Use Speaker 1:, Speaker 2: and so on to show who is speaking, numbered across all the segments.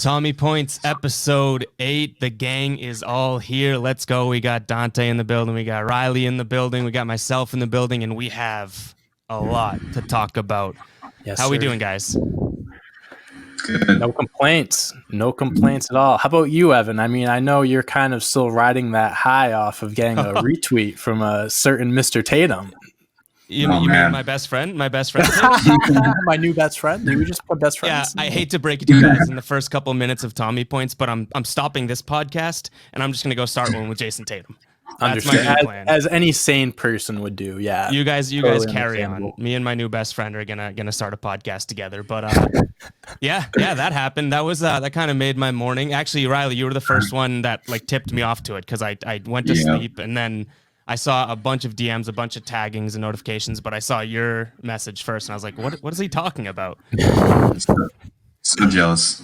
Speaker 1: Tommy Points, episode 8. The gang is all here. Let's go. We got Dante in the building. We got Riley in the building. We got myself in the building, and we have a lot to talk about.
Speaker 2: Yes,
Speaker 1: How
Speaker 2: sir.
Speaker 1: we doing, guys?
Speaker 3: Good.
Speaker 2: No complaints. No complaints at all. How about you, Evan? I mean, I know you're kind of still riding that high off of getting a retweet from a certain Mr. Tatum.
Speaker 1: You mean my best friend? My best friend?
Speaker 2: My new best friend? Did we just put best
Speaker 1: Yeah,
Speaker 2: friends?
Speaker 1: I hate to break it to you guys in the first couple minutes of Tommy Points, but I'm stopping this podcast, and I'm just going to go start one with Jayson Tatum. That's my new plan.
Speaker 2: As any sane person would do, yeah.
Speaker 1: You guys
Speaker 2: Totally
Speaker 1: carry on.
Speaker 2: understandable.
Speaker 1: Me and my new best friend are gonna start a podcast together. But yeah, that happened. That was that kind of made my morning. Actually, Riley, you were the first one that like tipped me off to it because I went to sleep and then I saw a bunch of DMs, a bunch of taggings and notifications, but I saw your message first and I was like, what is he talking about?
Speaker 3: So jealous.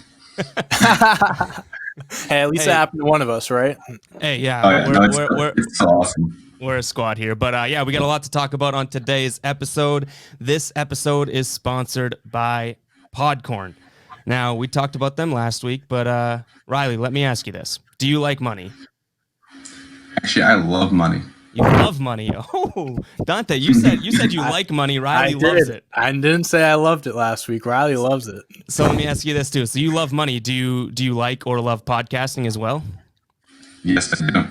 Speaker 2: Hey, at least it happened to one of us, right?
Speaker 1: Hey, yeah,
Speaker 3: Oh, yeah. It's so awesome.
Speaker 1: We're a squad here. But yeah, we got a lot to talk about on today's episode. This episode is sponsored by Podcorn. Now, we talked about them last week, but Riley, let me ask you this. Do you like money?
Speaker 3: Actually, I love money.
Speaker 1: You love money. Oh, Dante, you said you like money. Riley loves it.
Speaker 2: I didn't say I loved it last week. Riley loves it.
Speaker 1: So let me ask you this too. So you love money. Do you like or love podcasting as well?
Speaker 3: Yes, I do.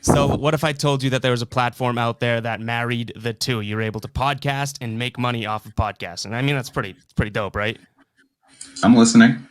Speaker 1: So what if I told you that there was a platform out there that married the two? You're able to podcast and make money off of podcasting. I mean, that's pretty dope, right?
Speaker 3: I'm listening.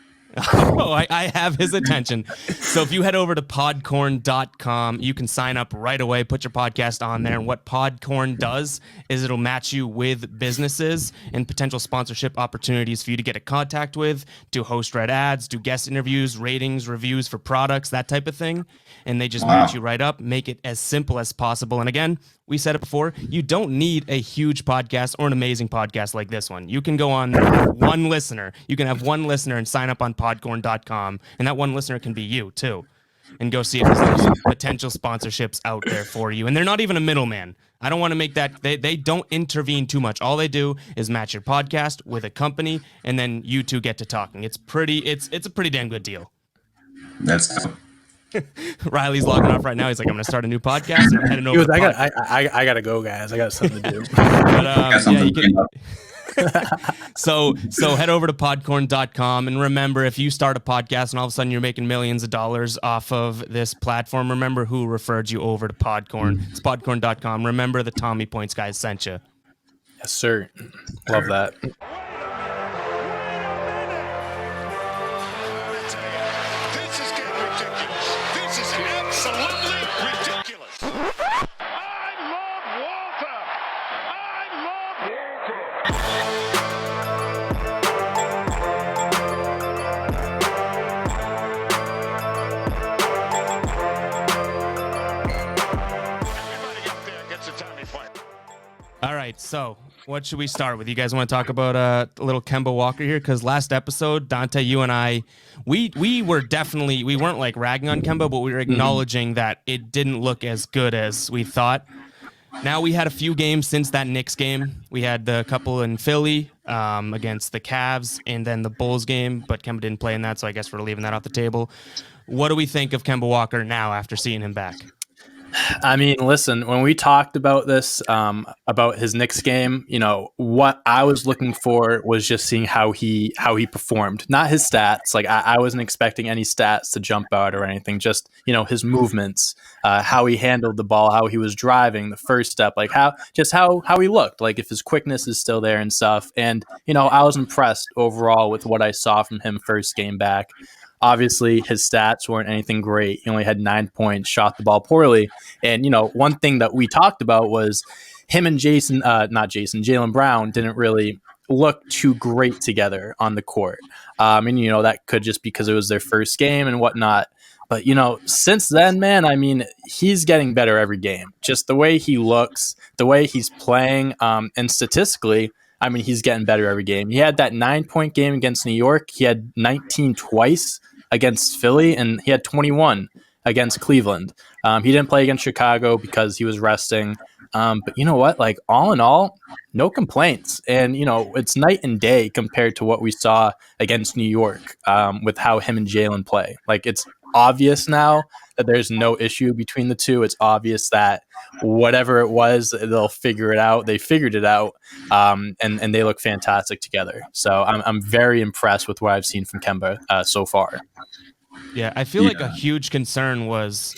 Speaker 1: Oh, I have his attention. So if you head over to podcorn.com, you can sign up right away, put your podcast on there. And what Podcorn does is it'll match you with businesses and potential sponsorship opportunities for you to get in contact with, do host read ads, do guest interviews, ratings, reviews for products, that type of thing. And they just match you right up, make it as simple as possible. And again, we said it before, you don't need a huge podcast or an amazing podcast like this one. You can go on there with one listener. You can have one listener and sign up on podcorn.com. And that one listener can be you too. And go see if there's some potential sponsorships out there for you. And they're not even a middleman. I don't want to make that, they don't intervene too much. All they do is match your podcast with a company and then you two get to talking. It's a pretty damn good deal.
Speaker 3: That's dope.
Speaker 1: Riley's logging off right now. He's like, I'm going to start a new podcast. And I'm heading over.
Speaker 2: I gotta go, guys. I got something to do.
Speaker 1: But, yeah, you can. So head over to podcorn.com and remember, if you start a podcast and all of a sudden you're making millions of dollars off of this platform, remember who referred you over to Podcorn. It's podcorn.com. Remember the Tommy Points guys sent you.
Speaker 2: Yes, sir. Love that.
Speaker 4: This is getting ridiculous. This is absolutely ridiculous. I love Walter. I love Walter. Everybody up there gets a Tommy point.
Speaker 1: All right, so what should we start with? You guys want to talk about a little Kemba Walker here? Because last episode, Dante, you and I, we weren't like ragging on Kemba, but we were acknowledging that it didn't look as good as we thought. Now we had a few games since that Knicks game. We had the couple in Philly against the Cavs and then the Bulls game, but Kemba didn't play in that, so I guess we're leaving that off the table. What do we think of Kemba Walker now after seeing him back?
Speaker 2: I mean, listen, when we talked about this, about his Knicks game, you know, what I was looking for was just seeing how he performed, not his stats. Like I wasn't expecting any stats to jump out or anything, just, you know, his movements, how he handled the ball, how he was driving, the first step, like how he looked, like if his quickness is still there and stuff. And, you know, I was impressed overall with what I saw from him first game back. Obviously, his stats weren't anything great. He only had 9 points, shot the ball poorly. And, you know, one thing that we talked about was him and Jaylen Brown didn't really look too great together on the court. And, you know, that could just because it was their first game and whatnot. But, you know, since then, man, I mean, he's getting better every game. Just the way he looks, the way he's playing, and statistically, I mean, he's getting better every game. He had that 9-point game against New York. He had 19 twice against Philly, and he had 21 against Cleveland. He didn't play against Chicago because he was resting. But you know what? Like, all in all, no complaints. And, it's night and day compared to what we saw against New York with how him and Jaylen play. Like, it's obvious now that there's no issue between the two. It's obvious that whatever it was, they'll figure it out. They figured it out, and they look fantastic together. So I'm very impressed with what I've seen from Kemba so far.
Speaker 1: Yeah, I feel like a huge concern was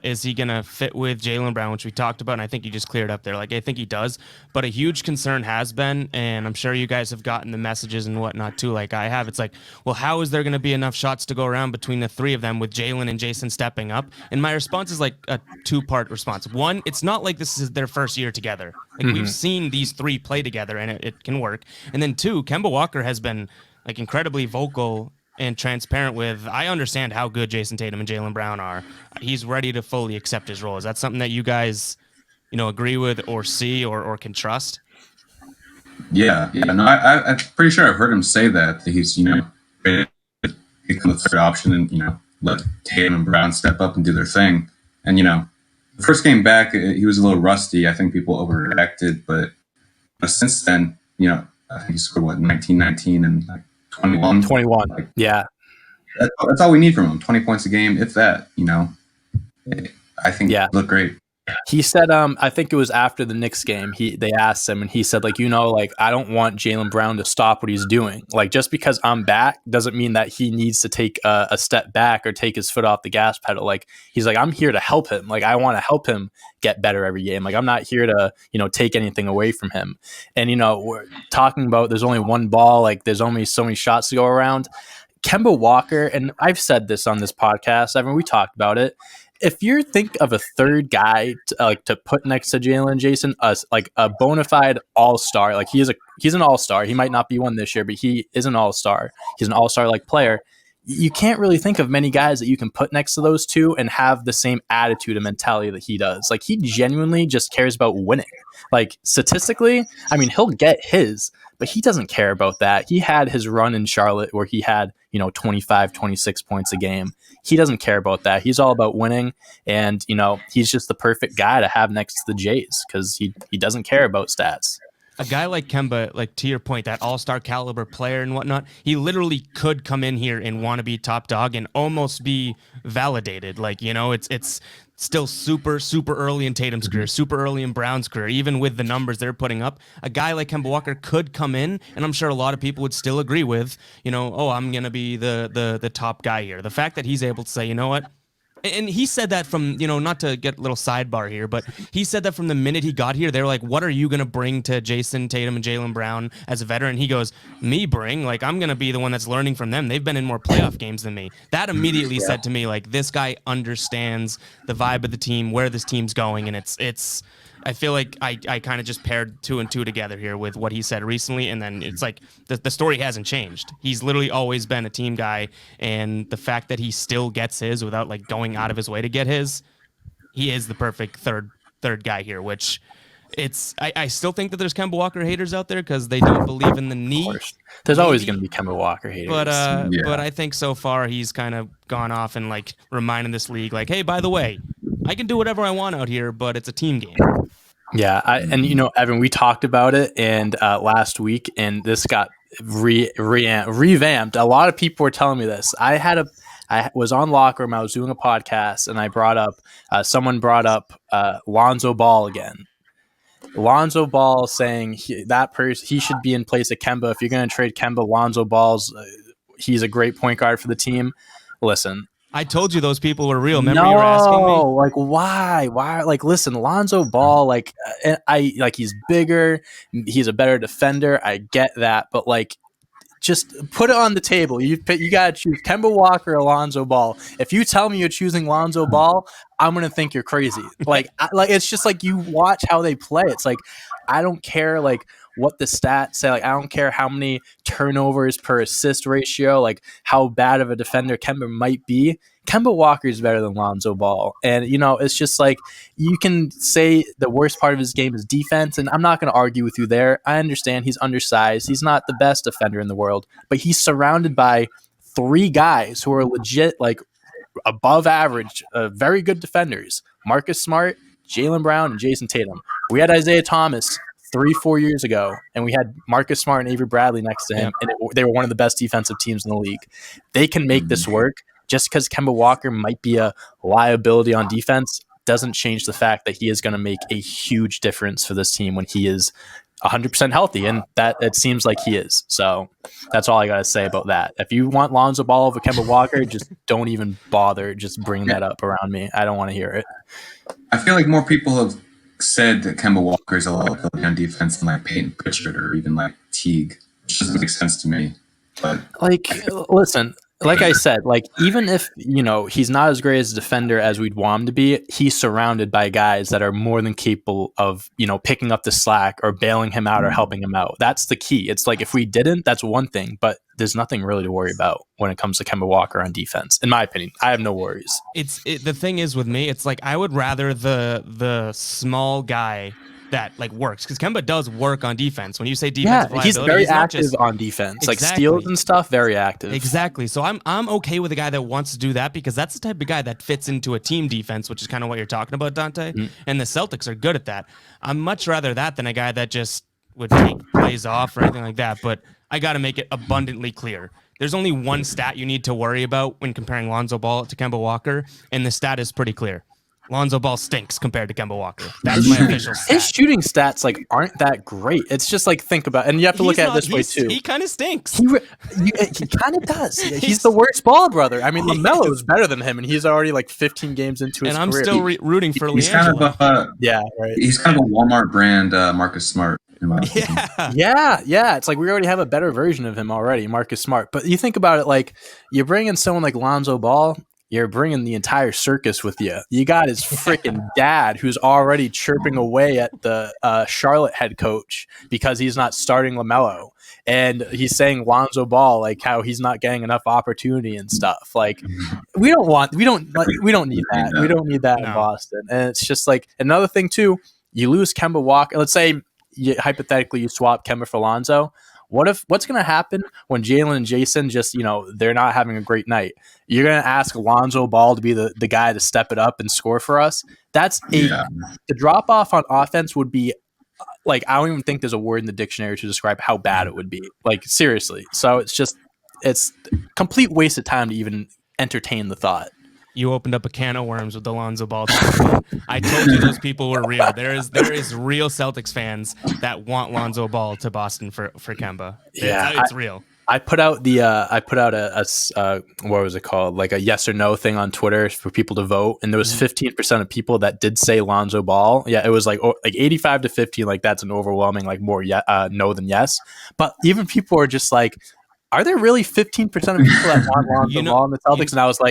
Speaker 1: is he going to fit with Jaylen Brown, which we talked about, and I think you just cleared up there. Like, I think he does, but a huge concern has been, and I'm sure you guys have gotten the messages and whatnot too, like I have. It's like, well, how is there going to be enough shots to go around between the three of them with Jaylen and Jayson stepping up? And my response is like a two-part response. One, it's not like this is their first year together. Like, we've seen these three play together, and it can work. And then two, Kemba Walker has been like incredibly vocal and transparent with, I understand how good Jayson Tatum and Jaylen Brown are. He's ready to fully accept his role. Is that something that you guys, agree with or see or can trust?
Speaker 3: Yeah. No, I'm pretty sure I've heard him say that he's, ready to become the third option and, let Tatum and Brown step up and do their thing. And, the first game back, he was a little rusty. I think people overreacted, but since then, I think he scored 19 and 21. Like,
Speaker 2: yeah.
Speaker 3: That's all we need from him. 20 points a game, if that, I think look great.
Speaker 2: He said, I think it was after the Knicks game, they asked him and he said, like, I don't want Jaylen Brown to stop what he's doing. Like, just because I'm back doesn't mean that he needs to take a step back or take his foot off the gas pedal. Like, he's like, I'm here to help him. Like, I want to help him get better every game. Like, I'm not here to, take anything away from him. And, we're talking about there's only one ball, like there's only so many shots to go around. Kemba Walker, and I've said this on this podcast, we talked about it. If you think of a third guy to put next to Jaylen, Jayson, like a bona fide all-star, like he's an all-star. He might not be one this year, but he is an all-star. He's an all-star like player. You can't really think of many guys that you can put next to those two and have the same attitude and mentality that he does. Like, he genuinely just cares about winning. Like, statistically, he'll get his, but he doesn't care about that. He had his run in Charlotte where he had, 25, 26 points a game. He doesn't care about that. He's all about winning. And, he's just the perfect guy to have next to the Jays because he doesn't care about stats.
Speaker 1: A guy like Kemba, like to your point, that all-star caliber player and whatnot, he literally could come in here and want to be top dog and almost be validated. Like, it's still super, super early in Tatum's career, super early in Brown's career, even with the numbers they're putting up. A guy like Kemba Walker could come in, and I'm sure a lot of people would still agree with, I'm going to be the top guy here. The fact that he's able to say, you know what? And he said that from, not to get a little sidebar here, but he said that from the minute he got here, they were like, what are you going to bring to Jayson Tatum and Jaylen Brown as a veteran? He goes, me bring? Like, I'm going to be the one that's learning from them. They've been in more playoff games than me. That immediately said to me, like, this guy understands the vibe of the team, where this team's going, and it's I feel like I kind of just paired two and two together here with what he said recently, and then it's like the story hasn't changed. He's literally always been a team guy, and the fact that he still gets his without like going out of his way to get his, he is the perfect third guy here, which I still think that there's Kemba Walker haters out there because they don't believe in the knee.
Speaker 2: Of course. There's always going to be Kemba Walker haters.
Speaker 1: But I think so far he's kind of gone off and like reminding this league like, hey, by the way, I can do whatever I want out here, but it's a team game.
Speaker 2: Yeah, Evan, we talked about it and last week, and this got revamped. A lot of people were telling me this. I was on Locker Room. I was doing a podcast, and I brought up someone brought up Lonzo Ball again. Lonzo Ball saying he should be in place of Kemba. If you're going to trade Kemba, Lonzo Ball's he's a great point guard for the team. Listen.
Speaker 1: I told you those people were real. Remember you were asking me?
Speaker 2: Like, why? Like, listen, Lonzo Ball, like, he's bigger. He's a better defender. I get that. But, like, just put it on the table. You got to choose Kemba Walker or Lonzo Ball. If you tell me you're choosing Lonzo Ball, I'm going to think you're crazy. Like, it's just like you watch how they play. It's like, I don't care, like, what the stats say. Like, I don't care how many turnovers per assist ratio, like how bad of a defender Kemba might be. Kemba Walker is better than Lonzo Ball. And, it's just like you can say the worst part of his game is defense, and I'm not going to argue with you there. I understand he's undersized. He's not the best defender in the world, but he's surrounded by three guys who are legit, like, above average, very good defenders. Marcus Smart, Jaylen Brown, and Jayson Tatum. We had Isaiah Thomas 3-4 years ago, and we had Marcus Smart and Avery Bradley next to him, and they were one of the best defensive teams in the league. They can make this work. Just because Kemba Walker might be a liability on defense doesn't change the fact that he is going to make a huge difference for this team when he is 100% healthy, and that it seems like he is. So that's all I got to say about that. If you want Lonzo Ball over Kemba Walker, just don't even bother just bringing that up around me. I don't want to hear it.
Speaker 3: I feel like more people have said that Kemba Walker is a liability on defense than like Peyton Pritchard or even like Teague, which doesn't make sense to me. But
Speaker 2: listen, like I said, like even if he's not as great as a defender as we'd want him to be, he's surrounded by guys that are more than capable of picking up the slack or bailing him out or helping him out. That's the key. It's like if we didn't, that's one thing, but there's nothing really to worry about when it comes to Kemba Walker on defense. In my opinion, I have no worries.
Speaker 1: The thing is with me, it's like I would rather the small guy that like works, because Kemba does work on defense. When you say defensive liability,
Speaker 2: he's very active on defense, like steals and stuff. Very active.
Speaker 1: Exactly. So I'm okay with a guy that wants to do that, because that's the type of guy that fits into a team defense, which is kind of what you're talking about, Dante. And the Celtics are good at that. I'm much rather that than a guy that just would take plays off or anything like that. But I got to make it abundantly clear. There's only one stat you need to worry about when comparing Lonzo Ball to Kemba Walker, and the stat is pretty clear. Lonzo Ball stinks compared to Kemba Walker. That's my official stat.
Speaker 2: His shooting stats aren't that great. It's just think about it, and you have to look at it this way too.
Speaker 1: He kind of stinks.
Speaker 2: He kind of does. He's the worst ball brother. I mean, LaMelo is better than him, and he's already 15 games into his career.
Speaker 1: And I'm still rooting for
Speaker 3: he's
Speaker 1: LiAngelo.
Speaker 3: Kind of
Speaker 2: right.
Speaker 3: He's kind of a Walmart brand Marcus Smart.
Speaker 2: Yeah. It's like we already have a better version of him already, Marcus Smart. But you think about it, you bring in someone like Lonzo Ball, you're bringing the entire circus with you. You got his freaking dad who's already chirping away at the Charlotte head coach because he's not starting LaMelo. And he's saying Lonzo Ball, how he's not getting enough opportunity and stuff. We don't need that. We don't need that in Boston. And it's just another thing too, you lose Kemba Walker. Let's say hypothetically you swap Kemba for Lonzo. What's going to happen when Jaylen and Jayson just, they're not having a great night? You're going to ask Lonzo Ball to be the guy to step it up and score for us? The drop off on offense would be I don't even think there's a word in the dictionary to describe how bad it would be. Seriously. So it's complete waste of time to even entertain the thought.
Speaker 1: You opened up a can of worms with the Lonzo Ball thing. I told you those people were real. There is real Celtics fans that want Lonzo Ball to Boston for Kemba. It's real.
Speaker 2: I put out a what was it called? A yes or no thing on Twitter for people to vote, and there was 15% of people that did say Lonzo Ball. Yeah, it was 85 to 15. That's an overwhelming more no than yes. But even people are just are there really 15% of people that want Lonzo Ball in the Celtics? And I was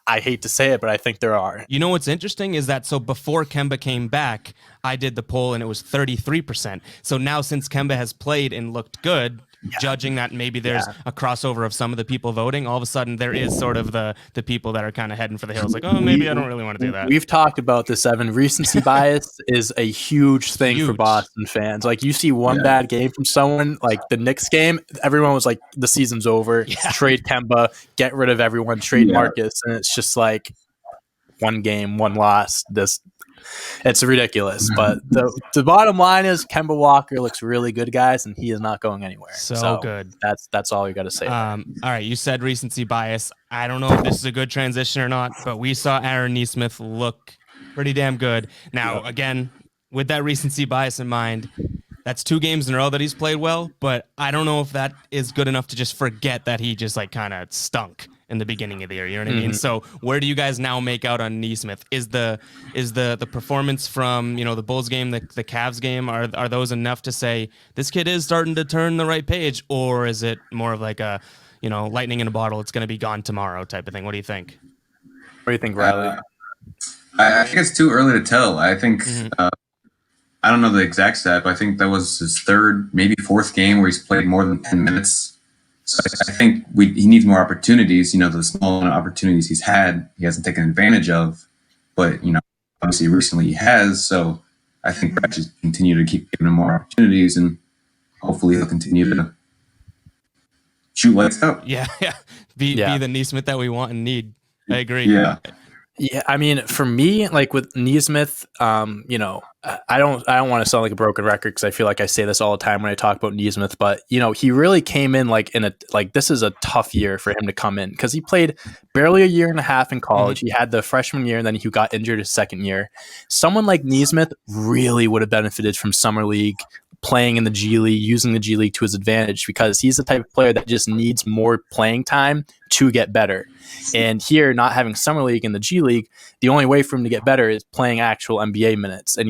Speaker 2: I hate to say it, but I think there are.
Speaker 1: You know what's interesting is that before Kemba came back, I did the poll and it was 33%. So now since Kemba has played and looked good, judging that maybe there's a crossover of some of the people voting, all of a sudden there is sort of the people that are kind of heading for the hills. Maybe I don't really want to do that.
Speaker 2: We've talked about this, Evan. Recency bias is a huge thing for Boston fans. You see one bad game from someone, the Knicks game, everyone was the season's over. Trade Kemba, get rid of everyone, trade Marcus. And it's just one game, one loss. It's ridiculous, but the bottom line is Kemba Walker looks really good, guys, and he is not going anywhere.
Speaker 1: So good.
Speaker 2: That's all you got to say.
Speaker 1: All right, you said recency bias. I don't know if this is a good transition or not, but we saw Aaron Nesmith look pretty damn good. Now, again, with that recency bias in mind, that's 2 games in a row that he's played well, but I don't know if that is good enough to just forget that he just kind of stunk in the beginning of the year. You know what I mean? So where do you guys now make out on Nesmith? Is the performance from the Bulls game, the Cavs game, are those enough to say this kid is starting to turn the right page, or is it more of a lightning in a bottle, it's going to be gone tomorrow type of thing? What do you think?
Speaker 2: What do you think, Riley?
Speaker 3: I think it's too early to tell. I think I don't know the exact stat, but I think that was his 3rd, maybe 4th game where he's played more than 10 minutes. So I think he needs more opportunities. The small amount of opportunities he's had, he hasn't taken advantage of. But obviously recently he has. So I think Brett should continue to keep giving him more opportunities, and hopefully he'll continue to shoot lights out.
Speaker 1: Be the Nesmith that we want and need. I agree.
Speaker 3: Yeah.
Speaker 2: Yeah, I mean, for me, like with Neesmith, I don't want to sound like a broken record because I feel like I say this all the time when I talk about Neesmith, but he really came in this is a tough year for him to come in because he played barely a year and a half in college. He had the freshman year and then he got injured his second year. Someone like Neesmith really would have benefited from summer league, playing in the G League, using the G League to his advantage because he's the type of player that just needs more playing time to get better. And here, not having summer league in the G League, the only way for him to get better is playing actual NBA minutes. And,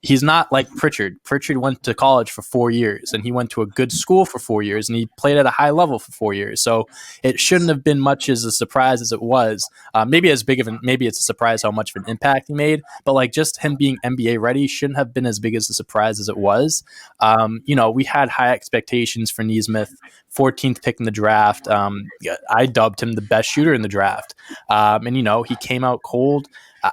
Speaker 2: he's not like Pritchard. Pritchard went to college for 4 years and he went to a good school for 4 years and he played at a high level for 4 years. So it shouldn't have been much as a surprise as it was. Maybe it's a surprise how much of an impact he made, but like just him being NBA ready shouldn't have been as big as a surprise as it was. We had high expectations for Neesmith, 14th pick in the draft. I dubbed him the best shooter in the draft. And he came out cold.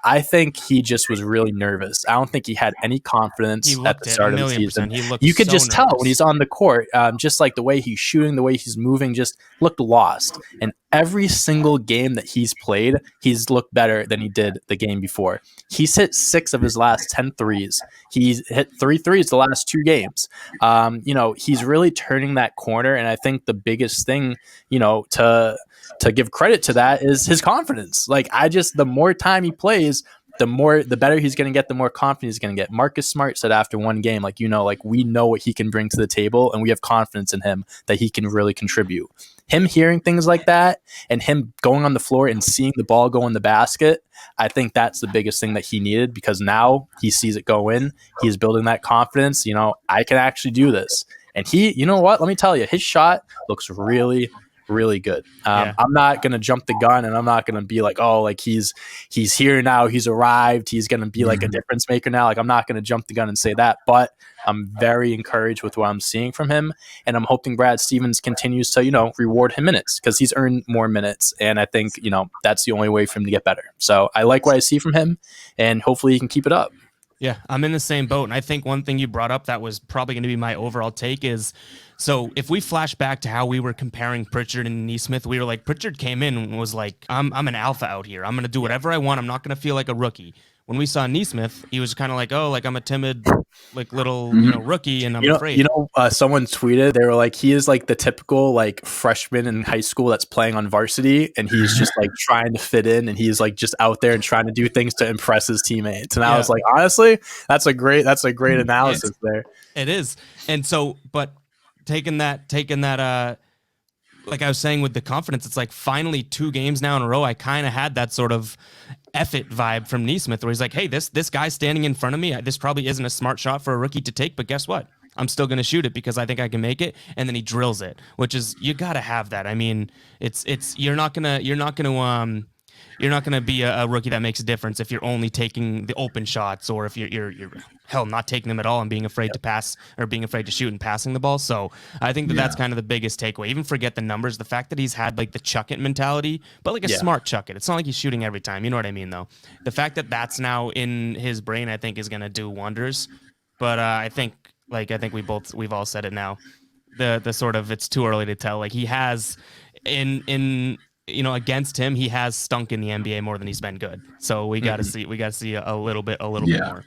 Speaker 2: I think he just was really nervous. I don't think he had any confidence at the start of the season. You could just tell when he's on the court, just like the way he's shooting, the way he's moving, just looked lost. And every single game that he's played, he's looked better than he did the game before. He's hit 6 of his last 10 threes. He's hit 3 threes the last 2 games. He's really turning that corner. And I think the biggest thing, to give credit to that is his confidence. Like the more time he plays, the better he's going to get, the more confident he's going to get. Marcus Smart said after one game, we know what he can bring to the table and we have confidence in him that he can really contribute. Him hearing things like that and him going on the floor and seeing the ball go in the basket, I think that's the biggest thing that he needed because now he sees it go in. He's building that confidence. I can actually do this. And he, let me tell you, his shot looks really, really good. I'm not going to jump the gun and I'm not going to be like, oh, like he's here now. He's arrived. He's going to be like a difference maker now. Like I'm not going to jump the gun and say that, but I'm very encouraged with what I'm seeing from him. And I'm hoping Brad Stevens continues to, reward him minutes because he's earned more minutes. And I think, that's the only way for him to get better. So I like what I see from him and hopefully he can keep it up.
Speaker 1: Yeah, I'm in the same boat. And I think one thing you brought up that was probably going to be my overall take is, so if we flash back to how we were comparing Pritchard and Neesmith, we were like, Pritchard came in and was like, I'm an alpha out here. I'm going to do whatever I want. I'm not going to feel like a rookie. When we saw Neesmith, he was kind of like, oh, like I'm a timid, like little, rookie and I'm afraid.
Speaker 2: Someone tweeted, they were like, he is like the typical like freshman in high school that's playing on varsity and he's just like trying to fit in and he's like just out there and trying to do things to impress his teammates. And I was like, honestly, that's a great analysis there.
Speaker 1: It is. And so, but taking that, like I was saying with the confidence, it's like finally 2 games now in a row, I kind of had that sort of effort vibe from Neesmith where he's like, hey, this guy's standing in front of me. This probably isn't a smart shot for a rookie to take, but guess what? I'm still going to shoot it because I think I can make it. And then he drills it, which is, you got to have that. I mean, you're not going to be a rookie that makes a difference if you're only taking the open shots or if you're hell not taking them at all and being afraid to pass or being afraid to shoot and passing the ball. So I think that's kind of the biggest takeaway. Even forget the numbers, the fact that he's had like the chuck it mentality, but like a smart chuck it. It's not like he's shooting every time. You know what I mean, though? The fact that that's now in his brain, I think is going to do wonders. But I think we've all said it now. The sort of, it's too early to tell. Like he has against him, he has stunk in the NBA more than he's been good. So we got to see a little bit more.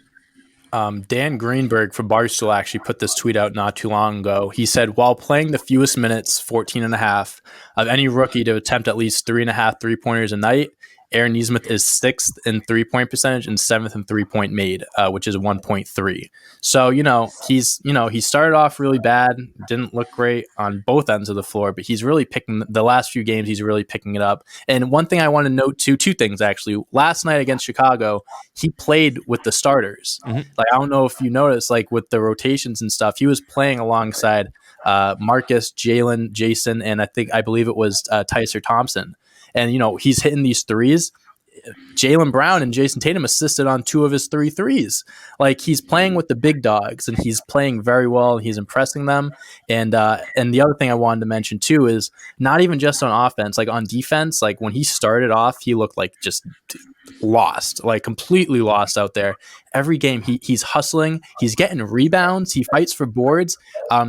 Speaker 2: Dan Greenberg from Barstool actually put this tweet out not too long ago. He said, while playing the fewest minutes, 14 and a half, of any rookie to attempt at least 3.5 3-pointers a night, Aaron Neesmith is 6th in 3-point percentage and 7th in 3-point made, which is 1.3. So, he started off really bad, didn't look great on both ends of the floor, but he's really picking the last few games. He's really picking it up. And one thing I want to note too, 2 things actually. Last night against Chicago, he played with the starters. Like, I don't know if you noticed, like with the rotations and stuff, he was playing alongside Marcus, Jaylen, Jayson, and I believe it was Tyser Thompson. And, he's hitting these threes. Jaylen Brown and Jayson Tatum assisted on 2 of his 3 threes. Like, he's playing with the big dogs, and he's playing very well. He's impressing them. And the other thing I wanted to mention, too, is not even just on offense. Like, on defense, like, when he started off, he looked like just lost, like completely lost out there. Every game he's hustling, he's getting rebounds, he fights for boards.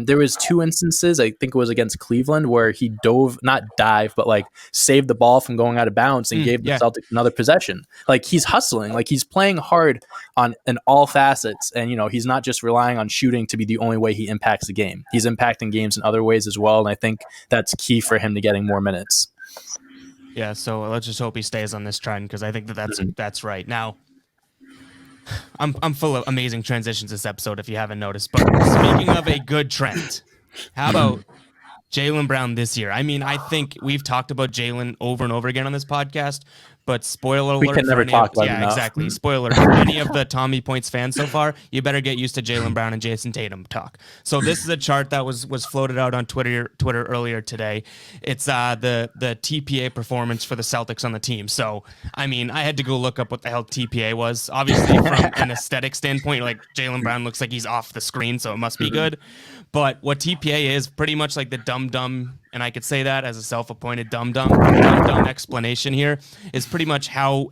Speaker 2: There was 2 instances, I think it was against Cleveland, where he not dive, but like saved the ball from going out of bounds and gave the Celtics another possession. Like he's hustling, like he's playing hard in all facets, and he's not just relying on shooting to be the only way he impacts the game. He's impacting games in other ways as well, and I think that's key for him to getting more minutes.
Speaker 1: Yeah, so let's just hope he stays on this trend, because I think that's right. Now, I'm full of amazing transitions this episode, if you haven't noticed. But speaking of a good trend, how about Jaylen Brown this year? I mean, I think we've talked about Jaylen over and over again on this podcast, but spoiler alert.
Speaker 2: We can never talk about it enough.
Speaker 1: Exactly. Spoiler for any of the Tommy Points fans so far, you better get used to Jaylen Brown and Jayson Tatum talk. So this is a chart that was floated out on Twitter earlier today. It's the TPA performance for the Celtics on the team. So, I mean, I had to go look up what the hell TPA was. Obviously, from an aesthetic standpoint, like Jaylen Brown looks like he's off the screen, so it must be good. But what TPA is, pretty much like the dumb, and I could say that as a self-appointed dumb explanation here, is pretty much how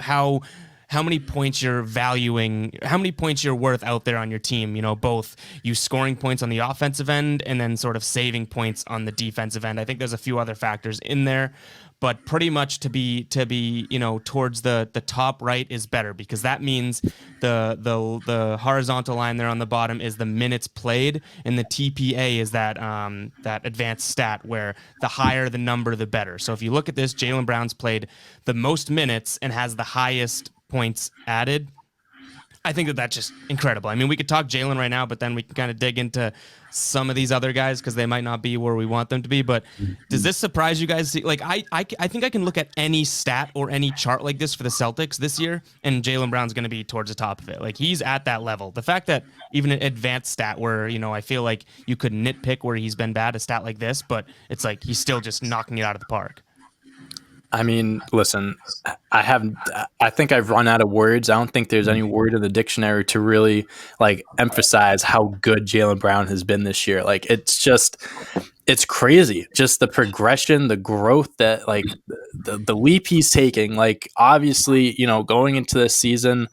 Speaker 1: many points you're valuing, how many points you're worth out there on your team. Both you scoring points on the offensive end and then sort of saving points on the defensive end. I think there's a few other factors in there, but pretty much to be towards the top right is better, because that means the horizontal line there on the bottom is the minutes played, and the TPA is that advanced stat where the higher the number, the better. So if you look at this, Jaylen Brown's played the most minutes and has the highest points added. I think that's just incredible. I mean, we could talk Jaylen right now, but then we can kind of dig into some of these other guys because they might not be where we want them to be. But does this surprise you guys? Like, I think I can look at any stat or any chart like this for the Celtics this year, and Jaylen Brown's going to be towards the top of it. Like, he's at that level. The fact that even an advanced stat where, I feel like you could nitpick where he's been bad, a stat like this, but it's like he's still just knocking it out of the park.
Speaker 2: I mean, listen, I think I've run out of words. I don't think there's any word in the dictionary to really like emphasize how good Jaylen Brown has been this year. Like, it's crazy. Just the progression, the growth that like the leap he's taking. Like, obviously, going into this season,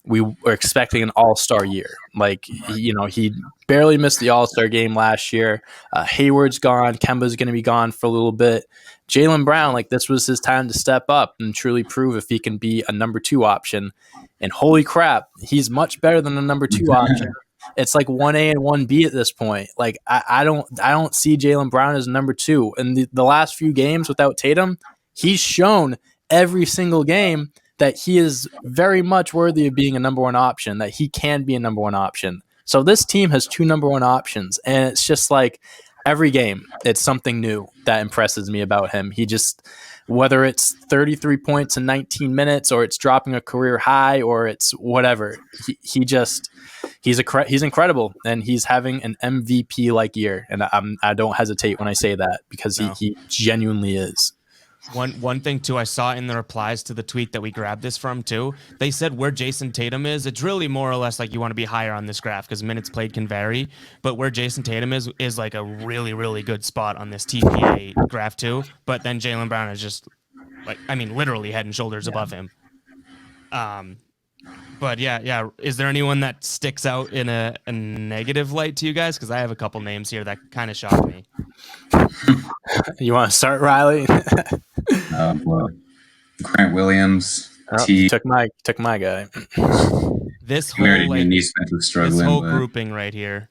Speaker 2: we were expecting an all-star year. Like, he barely missed the all-star game last year. Hayward's gone. Kemba's going to be gone for a little bit. Jaylen Brown, like, this was his time to step up and truly prove if he can be a number 2 option. And holy crap, he's much better than a number 2 option. It's like 1A and 1B at this point. Like, I don't see Jaylen Brown as number 2. In the last few games without Tatum, he's shown every single game that he is very much worthy of being a number 1 option, that he can be a number 1 option. So this team has 2 number 1 options, and it's just like every game, it's something new that impresses me about him. He just, whether it's 33 points in 19 minutes or it's dropping a career high or it's whatever, he's incredible, and he's having an MVP-like year. And I don't hesitate when I say that, because he genuinely is.
Speaker 1: One thing too, I saw in the replies to the tweet that we grabbed this from too, they said where Jayson Tatum is, it's really more or less like you want to be higher on this graph because minutes played can vary, but where Jayson Tatum is like a really, really good spot on this TPA graph too. But then Jaylen Brown is just like, I mean, literally head and shoulders above him. But yeah. Is there anyone that sticks out in a negative light to you guys? Because I have a couple names here that kind of shocked me.
Speaker 2: You want to start, Riley?
Speaker 3: Well, Grant Williams.
Speaker 2: Took my guy.
Speaker 1: This whole
Speaker 3: but
Speaker 1: grouping right here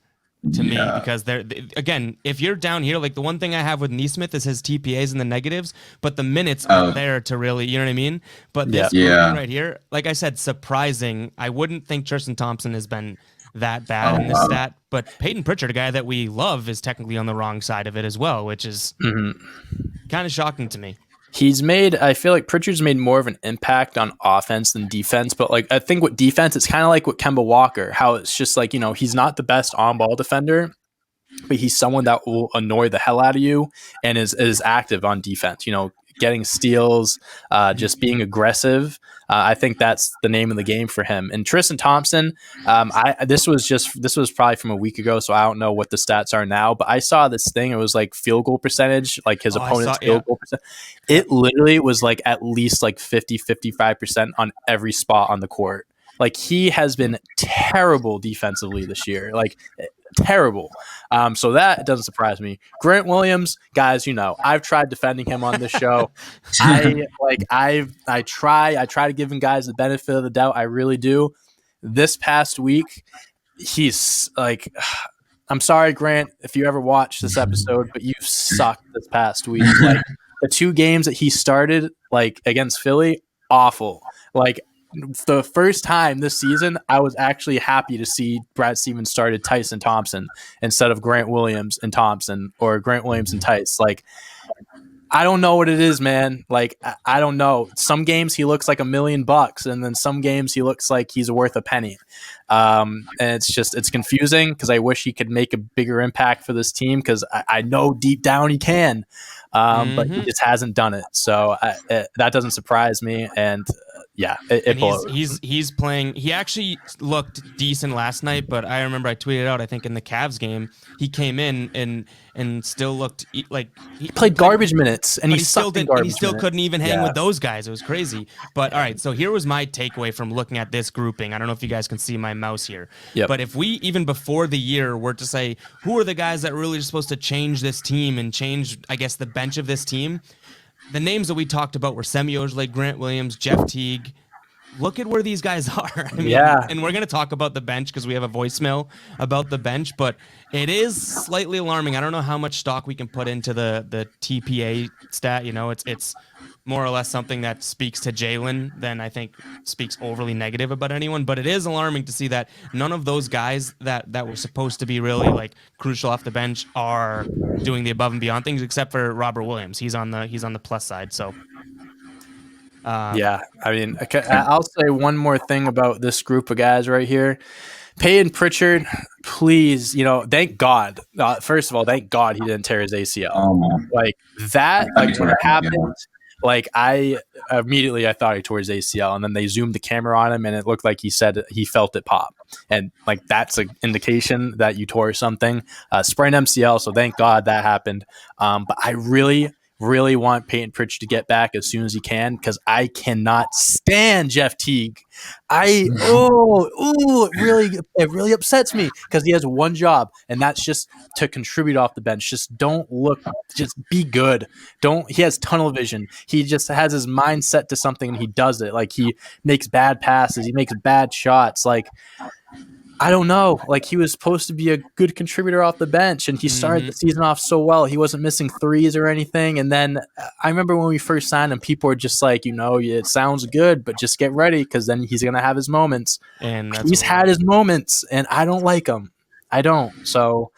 Speaker 1: to me, because they're again, if you're down here, like the one thing I have with Nesmith is his TPAs and the negatives, but the minutes aren't there to really, you know what I mean? But this grouping right here, like I said, surprising. I wouldn't think Tristan Thompson has been that bad in this stat, but Peyton Pritchard, a guy that we love, is technically on the wrong side of it as well, which is kind of shocking to me.
Speaker 2: I feel like Pritchard's made more of an impact on offense than defense, but like I think with defense, it's kind of like with Kemba Walker, how it's just like, he's not the best on-ball defender, but he's someone that will annoy the hell out of you and is active on defense. getting steals, just being aggressive. I think that's the name of the game for him. And Tristan Thompson, this was probably from a week ago, so I don't know what the stats are now, but I saw this thing. It was like field goal percentage, like his opponent's field goal percentage. It literally was like at least like 50-55% on every spot on the court. Like, he has been terrible defensively this year, like terrible. So that doesn't surprise me. Grant Williams, guys, I've tried defending him on this show. I try to give him guys the benefit of the doubt. I really do. This past week, he's like, I'm sorry, Grant, if you ever watched this episode, but you've sucked this past week. Like, the 2 games that he started, like against Philly, awful. Like, the first time this season, I was actually happy to see Brad Stevens started Tyson Thompson instead of Grant Williams and Thompson, or Grant Williams and Tice. Like, I don't know what it is, man. Like, I don't know. Some games he looks like $1 million, and then some games he looks like he's worth a penny. And it's confusing, because I wish he could make a bigger impact for this team, because I know deep down he can, but he just hasn't done it. So that doesn't surprise me. And
Speaker 1: he's playing. He actually looked decent last night, but I remember I tweeted out, I think in the Cavs game, he came in and still looked like
Speaker 2: he played garbage minutes, and he still
Speaker 1: couldn't even hang with those guys. It was crazy. But all right, so here was my takeaway from looking at this grouping. I don't know if you guys can see my mouse here, but if we, even before the year, were to say who are the guys that really are supposed to change this team and change, I guess, the bench of this team, the names that we talked about were Semi Ojeleye, Grant Williams, Jeff Teague. Look at where these guys are. And we're going to talk about the bench because we have a voicemail about the bench, but it is slightly alarming. I don't know how much stock we can put into the TPA stat. It's more or less something that speaks to Jaylen than I think speaks overly negative about anyone, but it is alarming to see that none of those guys that were supposed to be really like crucial off the bench are doing the above and beyond things, except for Robert Williams. He's on the plus side. So
Speaker 2: I'll say one more thing about this group of guys right here. Peyton Pritchard, please, thank God. First of all, thank God he didn't tear his ACL. Like that, like when it happened, like I thought he tore his ACL, and then they zoomed the camera on him, and it looked like he said he felt it pop, and like that's an indication that you tore something. Sprained MCL, so thank God that happened. But I really want Peyton Pritchard to get back as soon as he can, because I cannot stand Jeff Teague. It really upsets me, because he has one job, and that's just to contribute off the bench. Just be good. He has tunnel vision. He just has his mind set to something, and he does it. Like, he makes bad passes, he makes bad shots. Like, I don't know. Like, he was supposed to be a good contributor off the bench, and he started the season off so well. He wasn't missing threes or anything. And then I remember when we first signed him, people were just like, it sounds good, but just get ready, because then he's going to have his moments. And he's had his moments, and I don't like him. I don't. So,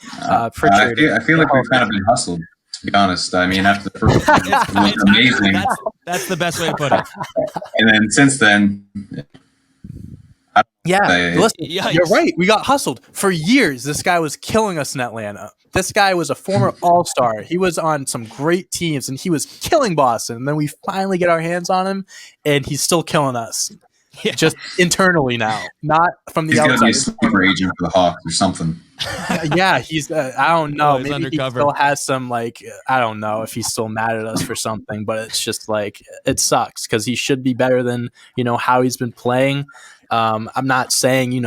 Speaker 2: Pritchard.
Speaker 3: I feel like we've kind of been hustled, to be honest. I mean, after the first one, it looked amazing.
Speaker 1: That's the best way to put it.
Speaker 3: And then since then...
Speaker 2: Listen, you're right. We got hustled. For years, this guy was killing us in Atlanta. This guy was a former all-star. He was on some great teams, and he was killing Boston. And then we finally get our hands on him, and he's still killing us. Just internally now, not from the outside.
Speaker 3: He's going to be a sleeper agent for the Hawks or something.
Speaker 2: He's I don't know.
Speaker 1: He's
Speaker 2: maybe
Speaker 1: undercover.
Speaker 2: He still has some, like, I don't know if he's still mad at us for something, but it's just like, it sucks, because he should be better than, how he's been playing. I'm not saying,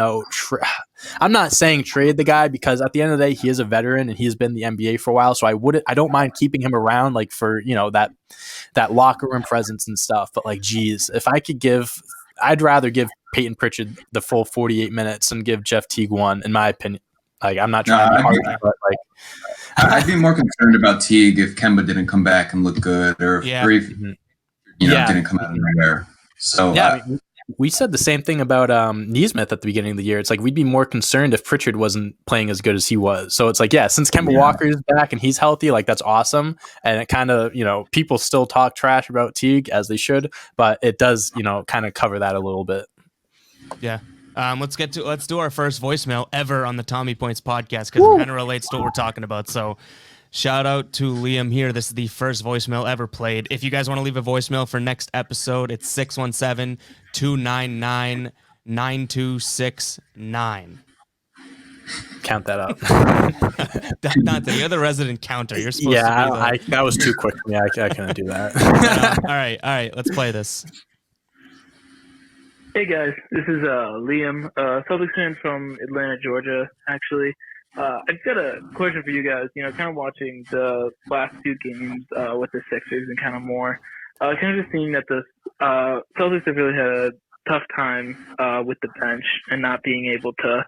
Speaker 2: I'm not saying trade the guy, because at the end of the day, he is a veteran and he's been in the NBA for a while. So I don't mind keeping him around, like, for, that locker room presence and stuff. But like, geez, if I could I'd rather give Peyton Pritchard the full 48 minutes and give Jeff Teague one, in my opinion. Like, I'm not trying to be hard, but like,
Speaker 3: I'd be more concerned about Teague if Kemba didn't come back and look good, or if didn't come out of nowhere. So
Speaker 2: we said the same thing about Nesmith at the beginning of the year. It's like, we'd be more concerned if Pritchard wasn't playing as good as he was. So it's like, since Kemba Walker is back and he's healthy, like, that's awesome. And it kind of, people still talk trash about Teague, as they should, but it does, kind of cover that a little bit.
Speaker 1: Yeah. Let's do our first voicemail ever on the Tommy Points podcast, because it kind of relates to what we're talking about. So Shout out to Liam here. This is the first voicemail ever played. If you guys want to leave a voicemail for next episode, it's 617-299-9269.
Speaker 2: Count that up.
Speaker 1: Dante, you're the resident counter. You're supposed to be the...
Speaker 2: that was too quick for me. I couldn't do that.
Speaker 1: All right. Let's play this.
Speaker 5: Hey guys, this is Liam, Celtics fan from Atlanta, Georgia. Actually, I just got a question for you guys. Kind of watching the last two games with the Sixers and kind of more, kind of just seeing that the Celtics have really had a tough time with the bench and not being able to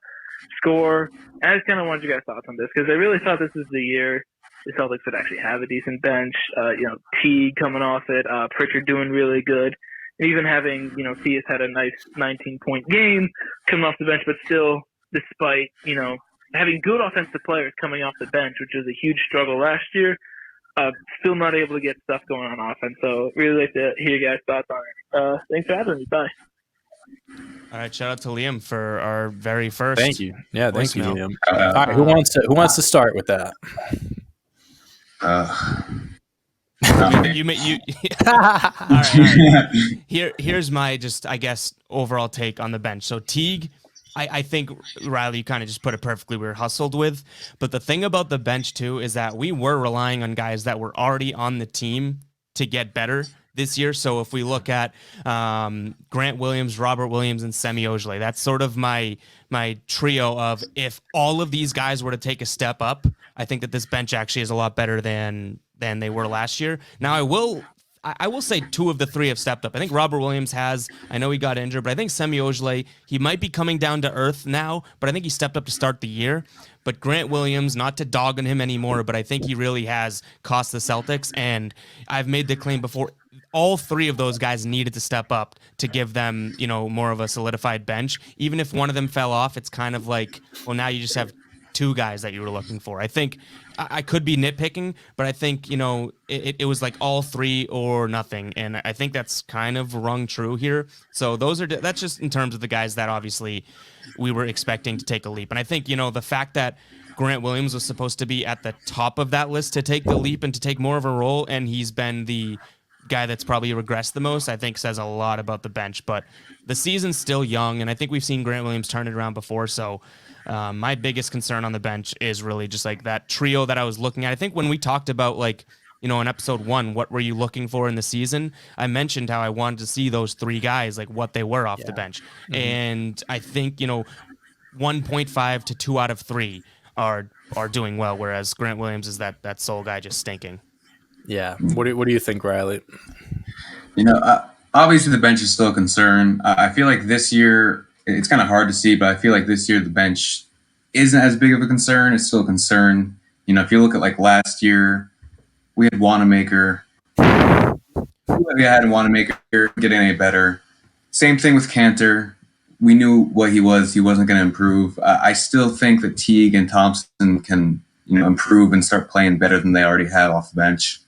Speaker 5: score. And I just kind of wanted you guys' thoughts on this because I really thought this was the year the Celtics would actually have a decent bench. Teague coming off it, Pritchard doing really good. And even having, Theus had a nice 19-point game coming off the bench, but still, despite, having good offensive players coming off the bench, which was a huge struggle last year, still not able to get stuff going on offense. So really like to hear your guys' thoughts on it. Thanks for having me. Bye.
Speaker 1: All right, shout out to Liam for our very first.
Speaker 2: Thank you. Yeah, thank you,
Speaker 1: voicemail.
Speaker 2: Liam. All right, who wants to start with that?
Speaker 1: All right. Here's my overall take on the bench. So Teague, I think Riley, you kind of just put it perfectly. We were hustled with, but the thing about the bench too is that we were relying on guys that were already on the team to get better this year. So if we look at Grant Williams, Robert Williams, and Semi Ojeleye, that's sort of my trio of if all of these guys were to take a step up, I think that this bench actually is a lot better than they were last year. Now, I will say two of the three have stepped up. I think Robert Williams has. I know he got injured, but I think Semi Ojeleye, he might be coming down to earth now, but I think he stepped up to start the year. But Grant Williams, not to dog on him anymore, but I think he really has cost the Celtics, and I've made the claim before, all three of those guys needed to step up to give them, more of a solidified bench. Even if one of them fell off, it's kind of like, well, now you just have two guys that you were looking for. I think I could be nitpicking, but I think, it was like all three or nothing. And I think that's kind of rung true here. So that's just in terms of the guys that obviously we were expecting to take a leap. And I think, the fact that Grant Williams was supposed to be at the top of that list to take the leap and to take more of a role, and he's been the guy that's probably regressed the most, I think says a lot about the bench. But the season's still young, and I think we've seen Grant Williams turn it around before. So my biggest concern on the bench is really just like that trio that I was looking at. I think when we talked about in episode 1, what were you looking for in the season? I mentioned how I wanted to see those three guys, like what they were off the bench. Mm-hmm. And I think, 1.5 to 2 out of 3 are doing well, whereas Grant Williams is that sole guy just stinking.
Speaker 2: Yeah. What do you think, Riley?
Speaker 3: Obviously the bench is still a concern. I feel like this year, it's kind of hard to see, but I feel like this year the bench isn't as big of a concern. It's still a concern. If you look at last year, we had Wanamaker. We had Wanamaker getting any better. Same thing with Cantor. We knew what he was. He wasn't going to improve. I still think that Teague and Thompson can, improve and start playing better than they already have off the bench.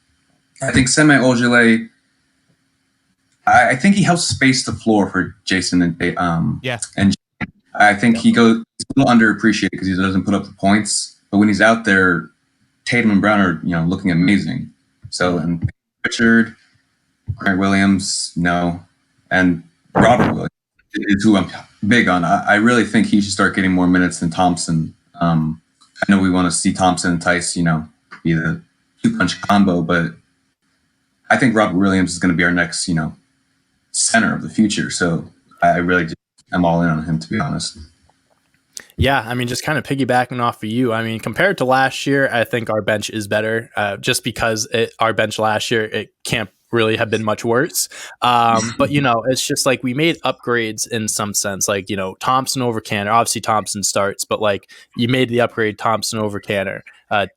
Speaker 3: I think Semi Ojeleye, I think he helps space the floor for Jayson and and I think he's a little underappreciated because he doesn't put up the points. But when he's out there, Tatum and Brown are looking amazing. So and Richard, Grant Williams, and Robert Williams is who I'm big on. I really think he should start getting more minutes than Thompson. I know we want to see Thompson and Tice, be the 2-punch combo, but I think Robert Williams is going to be our next, center of the future. So I really am all in on him, to be honest.
Speaker 2: Yeah, I mean, just kind of piggybacking off of you. I mean, compared to last year, I think our bench is better just because our bench last year, it can't really have been much worse. But, it's just like we made upgrades in some sense, like, Thompson over Cantor. Obviously, Thompson starts, but you made the upgrade Thompson over Cantor.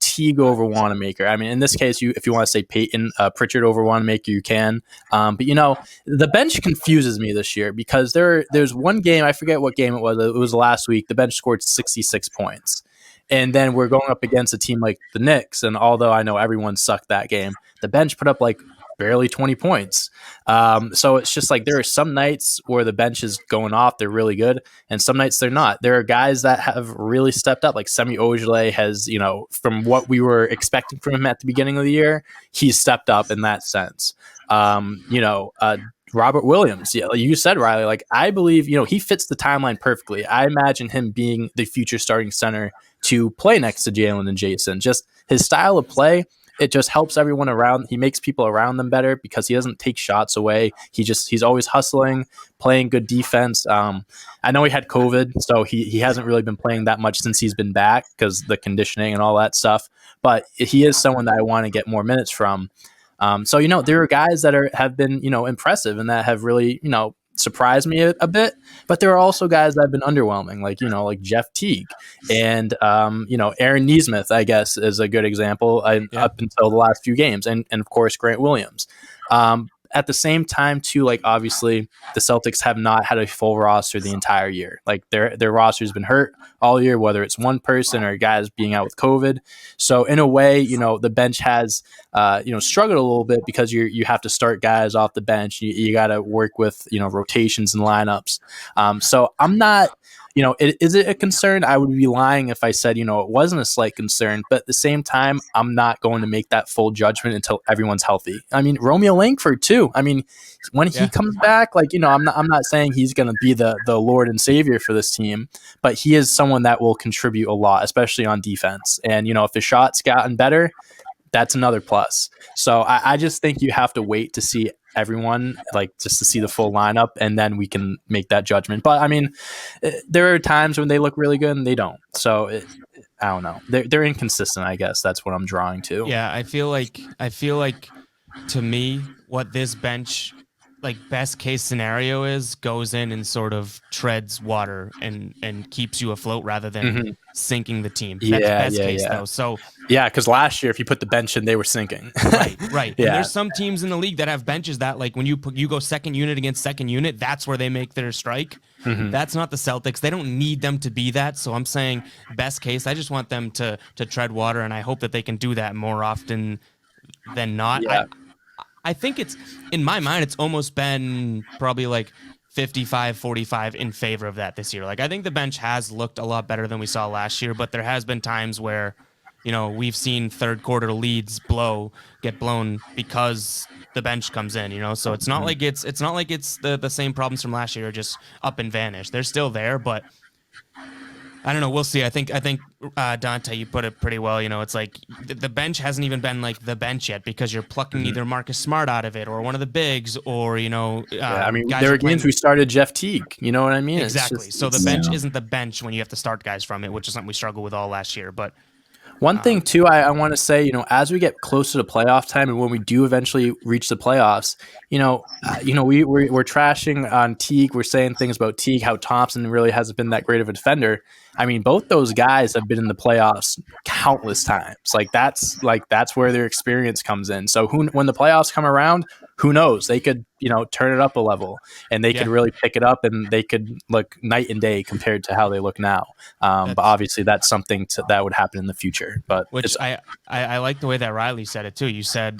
Speaker 2: Teague over Wanamaker. I mean, in this case, if you want to say Peyton, Pritchard over Wanamaker, you can. But the bench confuses me this year because there's one game, I forget what game it was. It was last week. The bench scored 66 points. And then we're going up against a team like the Knicks. And although I know everyone sucked that game, the bench put up barely 20 points. So it's just like there are some nights where the bench is going off, they're really good, and some nights they're not. There are guys that have really stepped up, like Semi Ojeleye has, from what we were expecting from him at the beginning of the year, he's stepped up in that sense. Robert Williams, yeah, like you said, Riley, like I believe, he fits the timeline perfectly. I imagine him being the future starting center to play next to Jaylen and Jayson. Just his style of play, it just helps everyone around. He makes people around them better because he doesn't take shots away. He's always hustling, playing good defense. I know he had COVID, so he hasn't really been playing that much since he's been back because the conditioning and all that stuff. But he is someone that I want to get more minutes from. So there are guys that have been impressive and that have really surprised me a bit, but there are also guys that have been underwhelming, like Jeff Teague and Aaron Nesmith, I guess, is a good example up until the last few games, and of course Grant Williams. At the same time, too, like obviously the Celtics have not had a full roster the entire year. Like their roster has been hurt all year, whether it's one person or guys being out with COVID. So in a way, the bench has struggled a little bit because you have to start guys off the bench. You got to work with rotations and lineups. So I'm not. Is it a concern? I would be lying if I said, it wasn't a slight concern, but at the same time, I'm not going to make that full judgment until everyone's healthy. I mean, Romeo Langford too. I mean, when he comes back, I'm not saying he's going to be the Lord and Savior for this team, but he is someone that will contribute a lot, especially on defense. And, if his shot's gotten better, that's another plus. So I just think you have to wait to see everyone, just to see the full lineup, and then we can make that judgment. But I mean, there are times when they look really good and they don't. So I don't know. They're inconsistent, I guess. That's what I'm drawing to.
Speaker 1: Yeah, I feel like to me, what this bench, best case scenario goes in and sort of treads water and keeps you afloat rather than sinking the team. That's best case though. So
Speaker 2: yeah, because last year if you put the bench in, they were sinking.
Speaker 1: right. Yeah. And there's some teams in the league that have benches that when you go second unit against second unit, that's where they make their strike. That's not the Celtics. They don't need them to be that. So I'm saying best case, I just want them to tread water, and I hope that they can do that more often than not.
Speaker 2: Yeah.
Speaker 1: I think it's, in my mind, it's almost been probably 55-45 in favor of that this year. I think the bench has looked a lot better than we saw last year, but there has been times where, we've seen third quarter leads get blown because the bench comes in, so it's not like it's the same problems from last year just up and vanish. They're still there, but I don't know. We'll see. I think Dante, you put it pretty well. It's like the bench hasn't even been the bench yet because you're plucking either Marcus Smart out of it or one of the bigs or
Speaker 2: I mean, there are games we started Jeff Teague. You know what I mean?
Speaker 1: Exactly. So the bench isn't the bench when you have to start guys from it, which is something we struggled with all last year. But
Speaker 2: one thing too, I want to say, as we get closer to playoff time and when we do eventually reach the playoffs, we're trashing on Teague. We're saying things about Teague, how Thompson really hasn't been that great of a defender. I mean, both those guys have been in the playoffs countless times. That's where their experience comes in. So when the playoffs come around, who knows? They could, turn it up a level and they could really pick it up and they could look night and day compared to how they look now. But obviously that's something that would happen in the future. But
Speaker 1: I like the way that Riley said it too. You said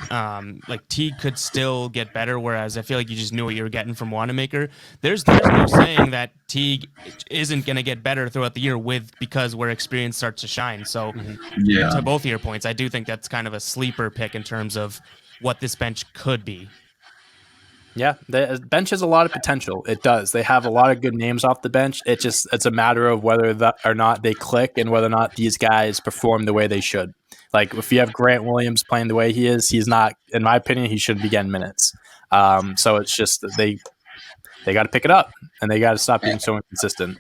Speaker 1: Teague could still get better, whereas I feel like you just knew what you were getting from Wanamaker. There's no saying that Teague isn't going to get better throughout the year because where experience starts to shine. So to both of your points, I do think that's kind of a sleeper pick in terms of what this bench could be.
Speaker 2: Yeah, the bench has a lot of potential. It does. They have a lot of good names off the bench. It's a matter of whether or not they click and whether or not these guys perform the way they should. If you have Grant Williams playing the way he is, he's not, in my opinion, he shouldn't be getting minutes. So it's just they got to pick it up and they got to stop being so inconsistent.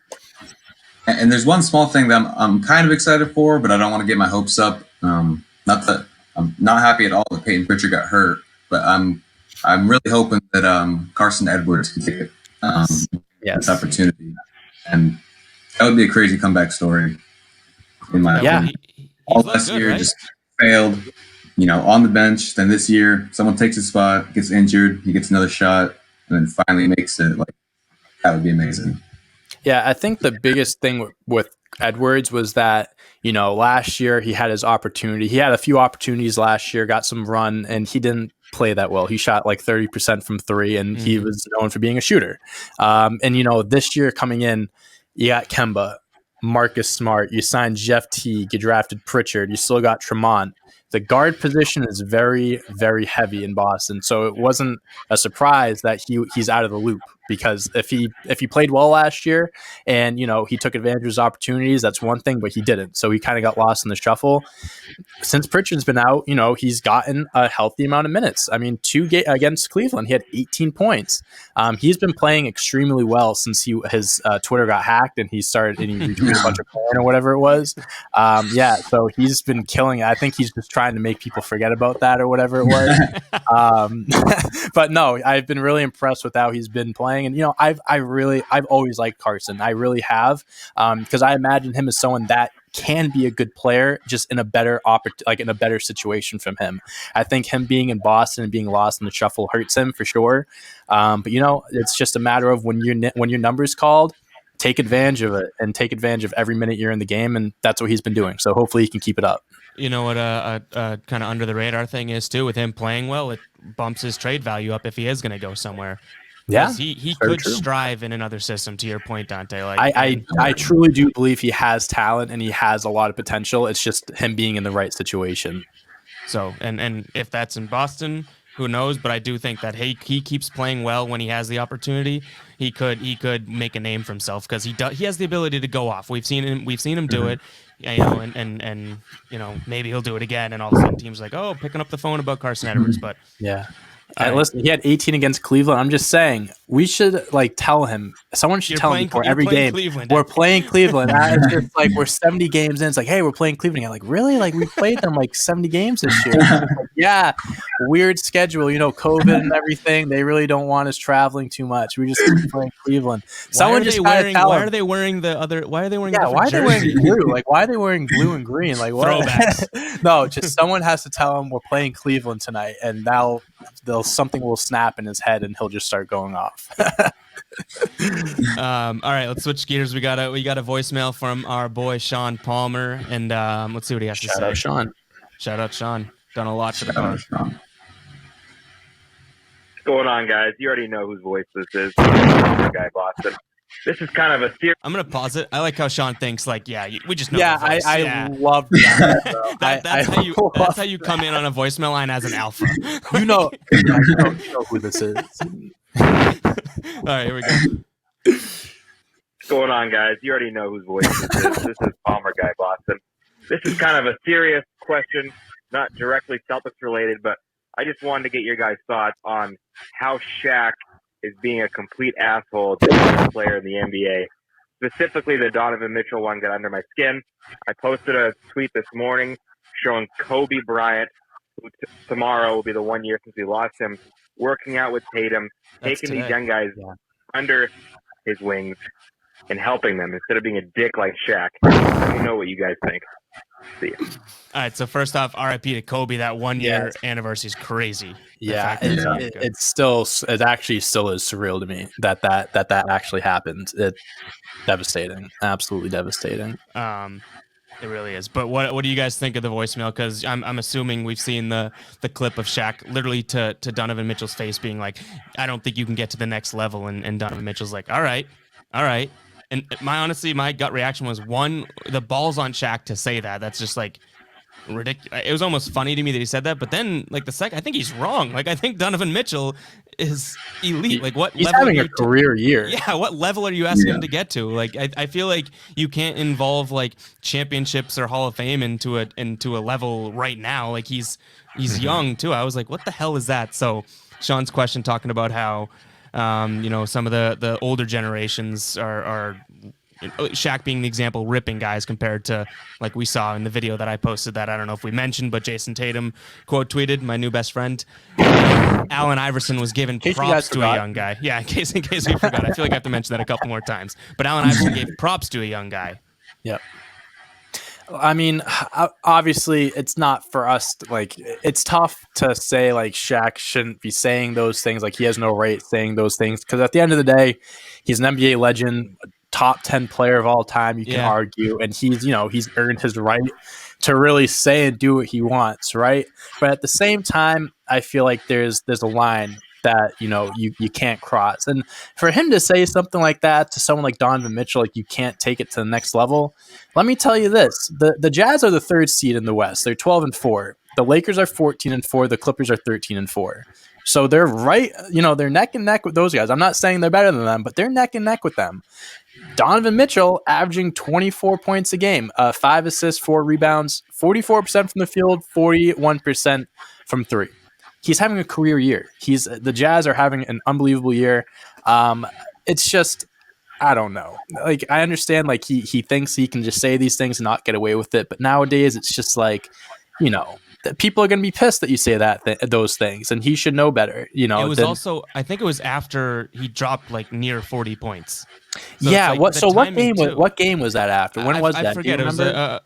Speaker 3: And there's one small thing that I'm kind of excited for, but I don't want to get my hopes up. Not that I'm not happy at all that Peyton Pritchard got hurt, but I'm really hoping that Carson Edwards can take this opportunity, and that would be a crazy comeback story. In my opinion, all last year right? Just failed, on the bench. Then this year, someone takes his spot, gets injured, he gets another shot, and then finally makes it. That would be amazing.
Speaker 2: Yeah, I think the biggest thing with Edwards was that, last year he had his opportunity. He had a few opportunities last year, got some run, and he didn't play that well. He shot like 30% from three, and he was known for being a shooter. And this year coming in, you got Kemba, Marcus Smart, you signed Jeff Teague, you drafted Pritchard, you still got Tremont. The guard position is very, very heavy in Boston, so it wasn't a surprise that he's out of the loop, because if he played well last year and he took advantage of his opportunities, that's one thing, but he didn't, so he kind of got lost in the shuffle. Since Pritchard's been out, he's gotten a healthy amount of minutes. I mean, against Cleveland, he had 18 points. He's been playing extremely well since his Twitter got hacked and he retweeted a bunch of porn or whatever it was. So he's been killing it. I think he's just trying to make people forget about that or whatever it was. But no, I've been really impressed with how he's been playing, and I've always liked Carson. I really have, because I imagine him as someone that can be a good player, just in a better situation from him. I think him being in Boston and being lost in the shuffle hurts him for sure. But it's just a matter of when your number's called, take advantage of it and take advantage of every minute you're in the game, and that's what he's been doing. So hopefully he can keep it up.
Speaker 1: You know what a kind of under the radar thing is too, with him playing well, it bumps his trade value up if he is going to go somewhere.
Speaker 2: Yeah,
Speaker 1: he could strive in another system. To your point, Dante,
Speaker 2: I truly do believe he has talent and he has a lot of potential. It's just him being in the right situation.
Speaker 1: So, and if that's in Boston, who knows? But I do think that he keeps playing well when he has the opportunity. He could make a name for himself, because he has the ability to go off. We've seen him do it. And maybe he'll do it again, and all of a sudden teams like, oh, picking up the phone about Carson Edwards. But
Speaker 2: yeah. Listen, he had 18 against Cleveland. I'm just saying, we should tell him. Someone should tell him before every game. We're playing Cleveland. It's just we're 70 games in. It's like, hey, we're playing Cleveland. I'm like, really? We played them 70 games this year. Yeah, weird schedule. COVID and everything. They really don't want us traveling too much. We just keep playing Cleveland. Someone just
Speaker 1: why are they wearing the other? Why are they wearing?
Speaker 2: Yeah, why are they wearing blue? Why are they wearing blue and green? What?
Speaker 1: Throwbacks.
Speaker 2: No, just someone has to tell him we're playing Cleveland tonight, and something will snap in his head and he'll just start going off.
Speaker 1: All right, let's switch gears. We got a voicemail from our boy Sean Palmer, and let's see what he has to say.
Speaker 2: Shout out Sean.
Speaker 1: Shout out Sean. Done a lot for the pod.
Speaker 6: What's going on, guys? You already know whose voice this is. Guy Boston. This is kind of a serious.
Speaker 1: I'm gonna pause it. I like how Sean thinks. We just know.
Speaker 2: Yeah,
Speaker 1: the voice.
Speaker 2: I love that.
Speaker 1: That's how you come in on a voicemail line as an alpha.
Speaker 2: you know who this is.
Speaker 1: All right, here we go.
Speaker 6: What's going on, guys? You already know whose voice this is. This is Palmer Guy Boston. This is kind of a serious question, not directly Celtics related, but I just wanted to get your guys' thoughts on how Shaq is being a complete asshole to the player in the NBA. Specifically, the Donovan Mitchell one got under my skin. I posted a tweet this morning showing Kobe Bryant, who tomorrow will be the 1 year since we lost him, working out with Tatum, taking these young guys under his wings and helping them instead of being a dick like Shaq. Let me know what you guys think. See ya.
Speaker 1: All right, so first off, RIP to Kobe. That 1 year anniversary is crazy.
Speaker 2: Yeah, it actually still is surreal to me that actually happened. It's devastating, absolutely devastating.
Speaker 1: It really is. But what do you guys think of the voicemail? Because I'm assuming we've seen the clip of Shaq literally to Donovan Mitchell's face being like, I don't think you can get to the next level, and Donovan Mitchell's like, all right. And my gut reaction was, one, the ball's on Shaq to say that. That's just ridiculous. It was almost funny to me that he said that. But then the second, I think he's wrong. I think Donovan Mitchell is elite.
Speaker 2: He's having a career year.
Speaker 1: Yeah, what level are you asking him to get to? I feel like you can't involve championships or Hall of Fame into a level right now. He's young too. I was like, what the hell is that? So Sean's question talking about how some of the older generations are Shaq being the example, ripping guys compared to we saw in the video that I posted that I don't know if we mentioned, but Jayson Tatum quote tweeted, my new best friend, Allen Iverson was given props to a young guy. Yeah, in case we forgot. I feel like I have to mention that a couple more times. But Allen Iverson gave props to a young guy.
Speaker 2: Yep. I mean, obviously, it's not for us. It's tough to say Shaq shouldn't be saying those things. He has no right saying those things, because at the end of the day, he's an NBA legend. top 10 player of all time, you can argue, and he's earned his right to really say and do what he wants, right? But at the same time, I feel like there's a line that you can't cross. And for him to say something like that to someone like Donovan Mitchell, like you can't take it to the next level, let me tell you this. The Jazz are the 3rd seed in the West. They're 12-4. The Lakers are 14-4. The Clippers are 13-4. So they're right, they're neck and neck with those guys. I'm not saying they're better than them, but they're neck and neck with them. Donovan Mitchell averaging 24 points a game, 5 assists, 4 rebounds, 44% from the field, 41% from 3. He's having a career year. The Jazz are having an unbelievable year. It's just, I don't know. Like, I understand, like, he thinks he can just say these things and not get away with it. But nowadays, it's just like, that people are going to be pissed that you say those things, and he should know better. It
Speaker 1: was also, I think it was after he dropped like near 40 points. So
Speaker 2: yeah.
Speaker 1: like
Speaker 2: What game was that after? When was that?
Speaker 1: I forget. It was a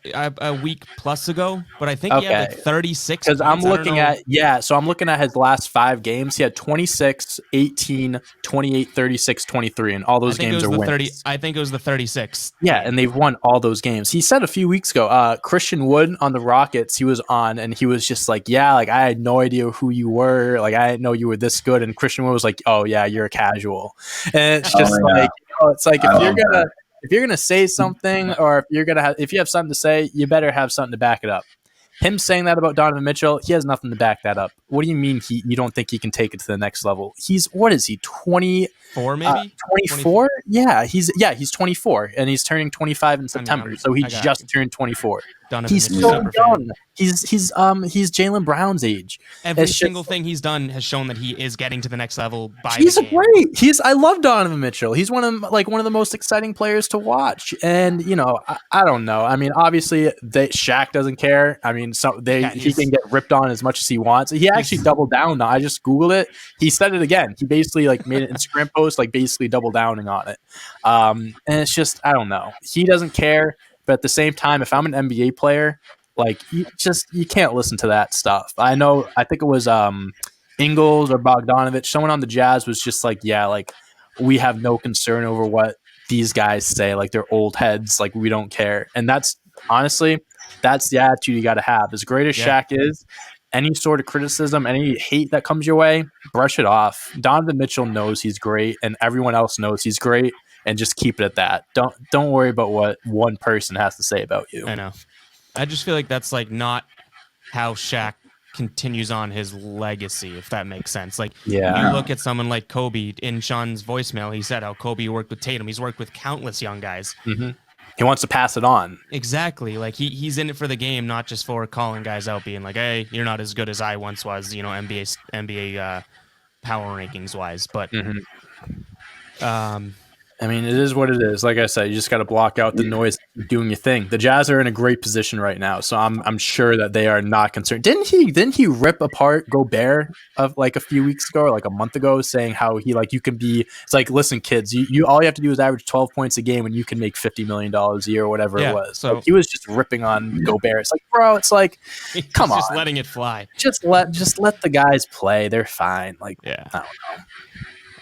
Speaker 1: week plus ago, but I think he had like 36.
Speaker 2: Because I'm looking at his last 5 games. He had 26, 18, 28, 36, 23, and all those games are wins.
Speaker 1: I think it was the 36.
Speaker 2: Yeah, and they've won all those games. He said a few weeks ago, Christian Wood on the Rockets, he was on, and he was just like, yeah, like I had no idea who you were. Like I didn't know you were this good. And Christian Wood was like, oh yeah, you're a casual. And it's just it's like if you're gonna say something, or if you have something to say, you better have something to back it up. Him saying that about Donovan Mitchell, he has nothing to back that up. What do you mean you don't think he can take it to the next level? What is he, 24 maybe? 24? Yeah, he's 24, and he's turning 25 in September. So he just turned 24. He's so young. He's Jaylen Brown's age.
Speaker 1: Every single thing he's done has shown that he is getting to the next level.
Speaker 2: I love Donovan Mitchell. He's one of the most exciting players to watch. And I don't know. I mean, obviously, Shaq doesn't care. I mean, he can get ripped on as much as he wants. He actually doubled down. Now I just Googled it. He said it again. He basically made an Instagram post, basically double downing on it. And it's just, I don't know. He doesn't care. But at the same time, if I'm an NBA player, you can't listen to that stuff. I think it was Ingles or Bogdanovich. Someone on the Jazz was just like, yeah, we have no concern over what these guys say. Like, they're old heads. Like, we don't care. And that's honestly, that's the attitude you got to have. As great as Shaq is, any sort of criticism, any hate that comes your way, brush it off. Donovan Mitchell knows he's great, and everyone else knows he's great. And just keep it at that. Don't worry about what one person has to say about you.
Speaker 1: I know. I just feel like that's not how Shaq continues on his legacy, if that makes sense. You look at someone like Kobe. In Sean's voicemail, he said how Kobe worked with Tatum. He's worked with countless young guys.
Speaker 2: Mm-hmm. He wants to pass it on.
Speaker 1: Exactly. He's in it for the game, not just for calling guys out, being like, hey, you're not as good as I once was, NBA power rankings wise. But
Speaker 2: I mean, it is what it is. Like I said, you just got to block out the noise, doing your thing. The Jazz are in a great position right now, so I'm sure that they are not concerned. Didn't he rip apart Gobert of a few weeks ago, or a month ago, saying how he you can be? It's like, listen, kids, you all you have to do is average 12 points a game, and you can make $50 million a year, or whatever it was. So he was just ripping on Gobert. It's like, bro, it's like, come on,
Speaker 1: just letting it fly.
Speaker 2: Just let the guys play. They're fine. I don't know.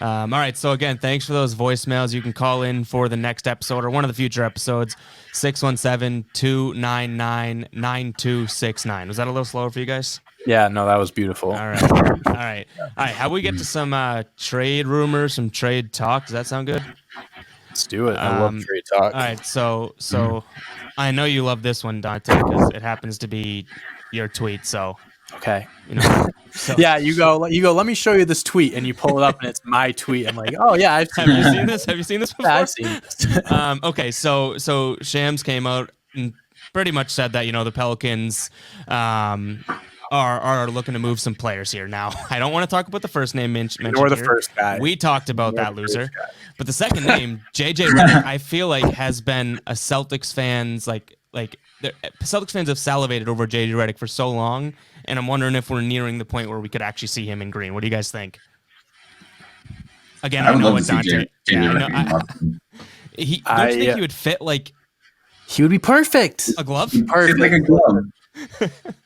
Speaker 1: All right, so again, thanks for those voicemails. You can call in for the next episode or one of the future episodes, 617-299-9269. Was that a little slower for you guys?
Speaker 2: Yeah, no, that was beautiful.
Speaker 1: All right. How we get to some trade rumors, some trade talk? Does that sound good?
Speaker 2: Let's do it. I love trade talk.
Speaker 1: All right, so I know you love this one, Dante, because it happens to be your tweet, so...
Speaker 2: Okay. Yeah, you go, let me show you this tweet, and you pull it up and it's my tweet. I'm like, oh yeah,
Speaker 1: Have you seen this? Have you seen this before?
Speaker 2: Yeah, I've seen this.
Speaker 1: Okay, so Shams came out and pretty much said that, the Pelicans are looking to move some players here. Now, I don't want to talk about the first name mentioned.
Speaker 2: Nor the
Speaker 1: here.
Speaker 2: first guy.
Speaker 1: We talked about that loser. But the second name, JJ Redick, I feel like has been a Celtics fans Celtics fans have salivated over JJ Redick for so long, and I'm wondering if we're nearing the point where we could actually see him in green. What do you guys think? Again, I know what Dante. Don't you think he would fit
Speaker 2: He would be perfect.
Speaker 1: A glove?
Speaker 2: Perfect.
Speaker 3: Like a glove.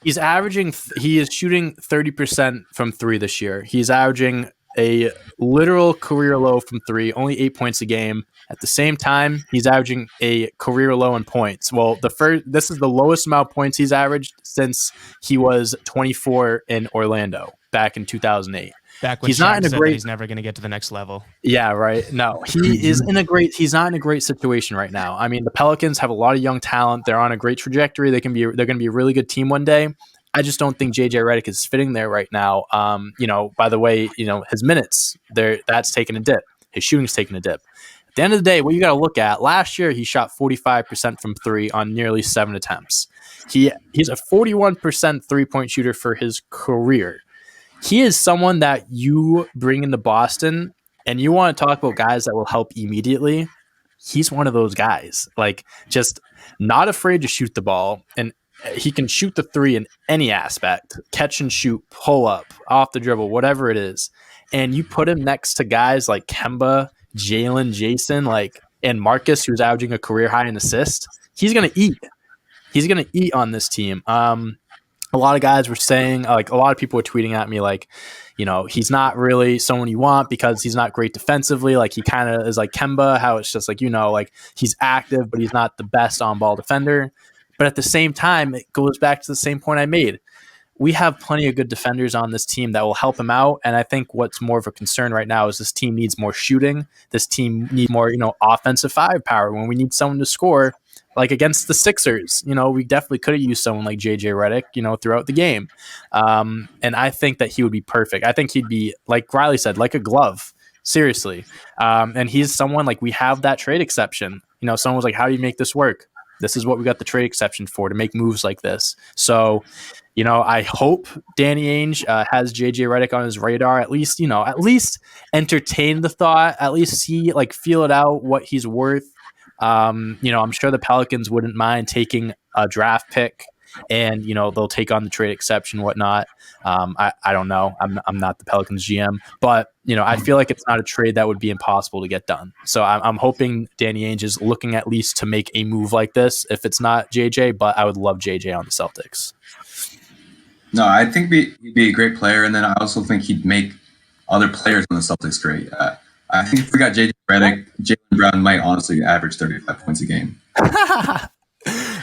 Speaker 2: He is shooting 30% from 3 this year. He's averaging a literal career low from three, only 8 points a game. At the same time, he's averaging a career low in points. Well, this is the lowest amount of points he's averaged since he was 24 in Orlando back in 2008.
Speaker 1: Back when Shaq said that he's never going to get to the next level.
Speaker 2: Yeah, right. No, he's not in a great situation right now. I mean, the Pelicans have a lot of young talent. They're on a great trajectory. They're going to be a really good team one day. I just don't think JJ Redick is fitting there right now. By the way, his minutes that's taken a dip. His shooting's taken a dip. At the end of the day, what you got to look at, last year he shot 45% from three on nearly 7 attempts. He's a 41% 3-point shooter for his career. He is someone that you bring into Boston and you want to talk about guys that will help immediately. He's one of those guys, like just not afraid to shoot the ball, and he can shoot the three in any aspect, catch and shoot, pull up, off the dribble, whatever it is. And you put him next to guys like Kemba, Jaylen, Jayson, and Marcus, who's averaging a career high in assists. He's going to eat. He's going to eat on this team. A lot of guys were saying, a lot of people were tweeting at me, he's not really someone you want because he's not great defensively. He kind of is like Kemba, how it's just he's active, but he's not the best on-ball defender. But at the same time, it goes back to the same point I made. We have plenty of good defenders on this team that will help him out. And I think what's more of a concern right now is this team needs more shooting. This team needs more, offensive firepower. When we need someone to score, like against the Sixers, we definitely could have used someone like JJ Redick, throughout the game. And I think that he would be perfect. I think he'd be, like Riley said, like a glove. Seriously. And he's someone we have that trade exception. Someone was like, how do you make this work? This is what we got the trade exception for, to make moves like this. So, I hope Danny Ainge has JJ Redick on his radar. At least entertain the thought. At least see, feel it out, what he's worth. I'm sure the Pelicans wouldn't mind taking a draft pick, and they'll take on the trade exception, whatnot. I don't know. I'm not the Pelicans GM, but I feel like it's not a trade that would be impossible to get done. So I'm hoping Danny Ainge is looking at least to make a move like this. If it's not JJ, but I would love JJ on the Celtics.
Speaker 3: No, I think he'd be a great player, and then I also think he'd make other players on the Celtics great. I think if we got JJ Redick, Jaylen Brown might honestly average 35 points a game.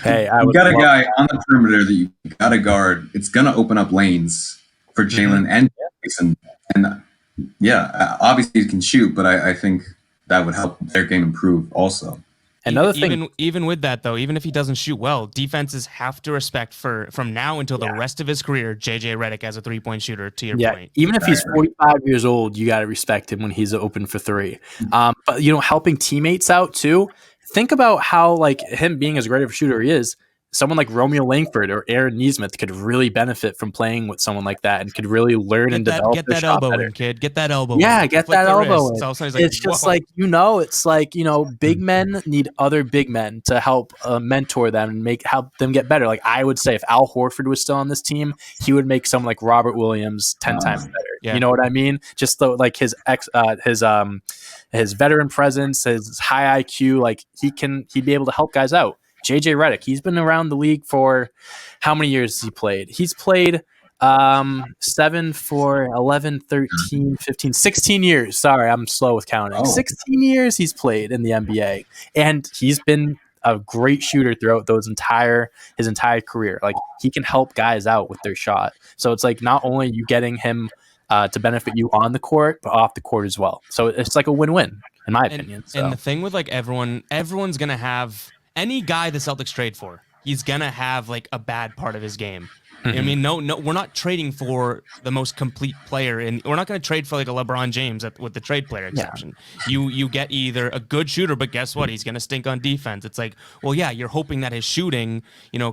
Speaker 2: Hey,
Speaker 3: you got a guy on the perimeter that you got to guard. It's going to open up lanes for Jaylen and Jayson. And obviously he can shoot, but I think that would help their game improve also.
Speaker 2: Another thing,
Speaker 1: even with that though, even if he doesn't shoot well, defenses have to respect from now until the rest of his career, JJ Redick as a 3-point shooter. To your point,
Speaker 2: even if he's 45 years old, you got to respect him when he's open for three. But helping teammates out too. Think about how him being as great of a shooter he is. Someone like Romeo Langford or Aaron Nesmith could really benefit from playing with someone like that and could really learn and develop.
Speaker 1: Get that elbow in, kid. Get that elbow.
Speaker 2: Yeah, get that elbow in.
Speaker 1: So
Speaker 2: it's just big men need other big men to help mentor them and help them get better. I would say if Al Horford was still on this team, he would make someone like Robert Williams 10 times better. Yeah. You know what I mean? Just his veteran presence, his high IQ, he'd be able to help guys out. JJ Redick, he's been around the league for how many years has he played? He's played 7 for 11, 13, 15, 16 years. Sorry, I'm slow with counting. 16 years he's played in the NBA, and he's been a great shooter throughout his entire career. He can help guys out with their shot. So it's not only you getting him to benefit you on the court, but off the court as well. So it's a win-win, in my opinion.
Speaker 1: And the thing with everyone's going to have any guy the Celtics trade for, he's going to have a bad part of his game. I mean, no, we're not trading for the most complete player, and we're not going to trade for a LeBron James with the trade player exception. Yeah. You get either a good shooter, but guess what? He's going to stink on defense. It's you're hoping that his shooting,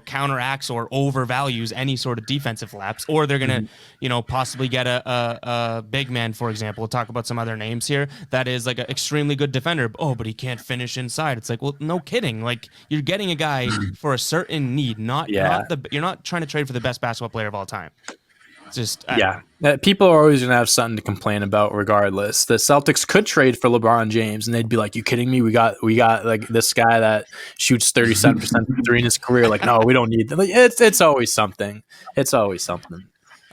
Speaker 1: counteracts or overvalues any sort of defensive lapse, or they're going to, possibly get a big man, for example. We'll talk about some other names here that is an extremely good defender. But he can't finish inside. It's no kidding. You're getting a guy for a certain need, you're not trying to trade for the best basketball player of all time. Just
Speaker 2: people are always gonna have something to complain about regardless. The Celtics could trade for LeBron James and they'd be like, you kidding me? We got this guy that shoots 37% from three in his career. No, we don't need that. It's always something.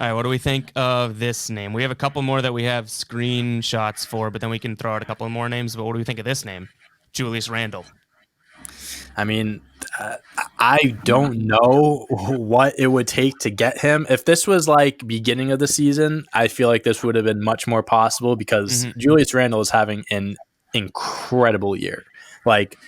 Speaker 1: All right, what do we think of this name? We have a couple more that we have screenshots for, but then we can throw out a couple more names. But what do we think of this name? Julius Randle.
Speaker 2: I mean, I don't know what it would take to get him. If this was like beginning of the season, I feel like this would have been much more possible because Julius Randle is having an incredible year. Like,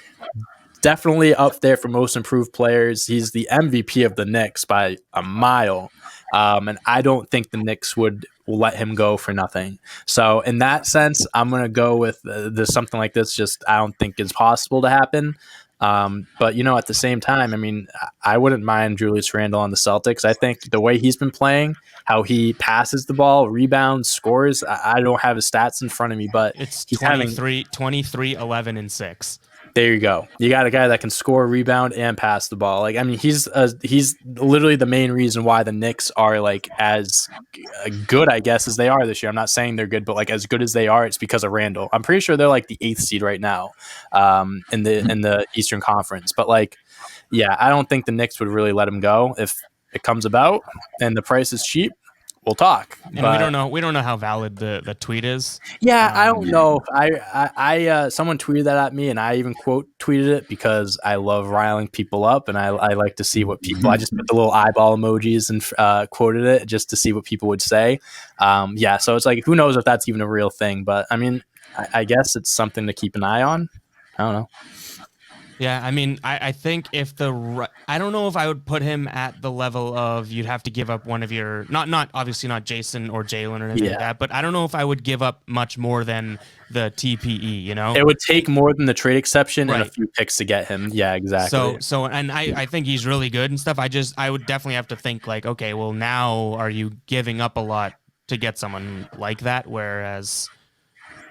Speaker 2: definitely up there for most improved players. He's the MVP of the Knicks by a mile. And I don't think the Knicks would let him go for nothing. So in that sense, I'm going to go with something like this. Just I don't think it's possible to happen. But, at the same time, I mean, I wouldn't mind Julius Randle on the Celtics. I think the way he's been playing, how he passes the ball, rebounds, scores, I don't have his stats in front of me, but
Speaker 1: it's
Speaker 2: he's
Speaker 1: 23, 11, and 6.
Speaker 2: There you go. You got a guy that can score, rebound, and pass the ball. Like, I mean, he's literally the main reason why the Knicks are like as good, I guess, as they are this year. I'm not saying they're good, but like as good as they are, it's because of Randall. I'm pretty sure they're like the 8th seed right now, in the Eastern Conference. But like, yeah, I don't think the Knicks would really let him go if it comes about and the price is cheap. We'll talk.
Speaker 1: And we don't know how valid the tweet is.
Speaker 2: Yeah, I don't know. I someone tweeted that at me, and I even quote tweeted it because I love riling people up, and I like to see what people. I just put the little eyeball emojis and quoted it just to see what people would say. Yeah, so it's like who knows if that's even a real thing, but I mean, I guess it's something to keep an eye on. I don't know.
Speaker 1: Yeah, I mean, I think if I don't know if I would put him at the level of you'd have to give up one of your not obviously not Jayson or Jaylen or anything like that, but I don't know if I would give up much more than the TPE.
Speaker 2: It would take more than the trade exception and a few picks to get him. Yeah, exactly.
Speaker 1: So and I think he's really good and stuff. I would definitely have to think like, okay, well now are you giving up a lot to get someone like that? Whereas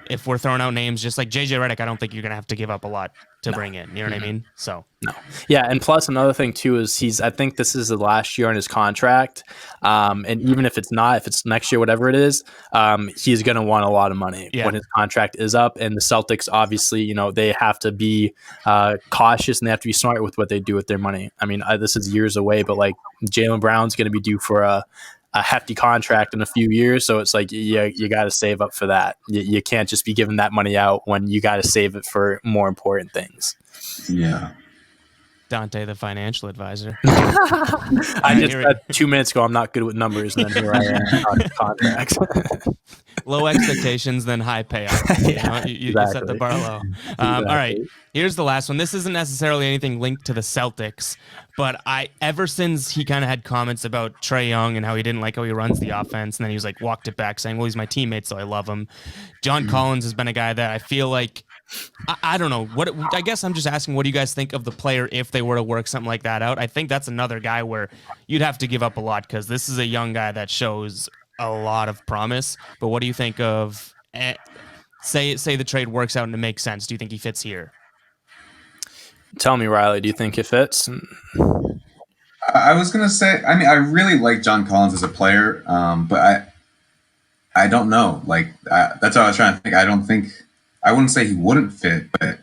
Speaker 1: if we're throwing out names just like JJ Redick, I don't think you're gonna have to give up a lot to bring in. You know what I mean? So
Speaker 2: no. Yeah, and plus another thing too is I think this is the last year on his contract. And even if it's not, if it's next year, whatever it is, he's gonna want a lot of money when his contract is up. And the Celtics obviously, they have to be cautious and they have to be smart with what they do with their money. I mean, this is years away, but like Jaylen Brown's gonna be due for a hefty contract in a few years. So it's like, you got to save up for that. You can't just be giving that money out when you got to save it for more important things.
Speaker 3: Yeah.
Speaker 1: Dante, the financial advisor.
Speaker 2: I just said 2 minutes ago, I'm not good with numbers. And then here I am on contracts.
Speaker 1: Low expectations, then high payoff. You set the bar low. All right. Here's the last one. This isn't necessarily anything linked to the Celtics, but ever since he kind of had comments about Trae Young and how he didn't like how he runs the offense, and then he was like walked it back saying, well, he's my teammate, so I love him. John Collins has been a guy that I feel like, I don't know. I guess I'm just asking, what do you guys think of the player if they were to work something like that out? I think that's another guy where you'd have to give up a lot because this is a young guy that shows a lot of promise. But what do you think of, say the trade works out and it makes sense? Do you think he fits here?
Speaker 2: Tell me, Riley, do you think it fits?
Speaker 3: I was going to say, I mean, I really like John Collins as a player, but I don't know. Like, that's what I was trying to think. I wouldn't say he wouldn't fit, but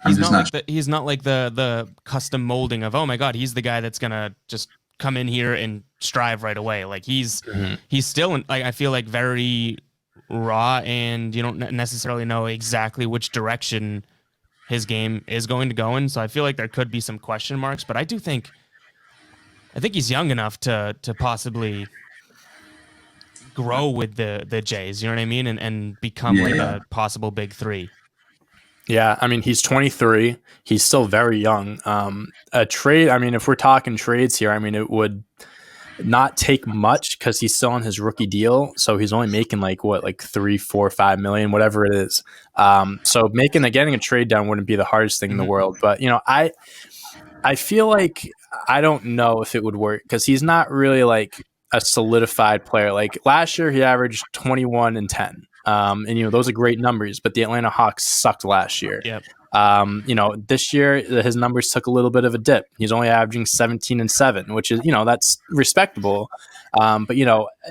Speaker 3: I'm just not sure.
Speaker 1: He's not like the custom molding of, oh my God, he's the guy that's going to just come in here and strive right away. Like he's still, I feel like very raw and you don't necessarily know exactly which direction his game is going to go in. So I feel like there could be some question marks, but I think he's young enough to possibly grow with the Jays, you know what I mean? And become like a possible big three.
Speaker 2: Yeah, I mean, he's 23. He's still very young. A trade, I mean, if we're talking trades here, I mean, it would not take much because he's still on his rookie deal. So he's only making like 3, 4, 5 million, whatever it is. So getting a trade down wouldn't be the hardest thing in the world. But, I feel like I don't know if it would work because he's not really like a solidified player. Like last year, he averaged 21 and 10. And those are great numbers, but the Atlanta Hawks sucked last year.
Speaker 1: Yep.
Speaker 2: This year his numbers took a little bit of a dip. He's only averaging 17 and 7, which is, that's respectable. But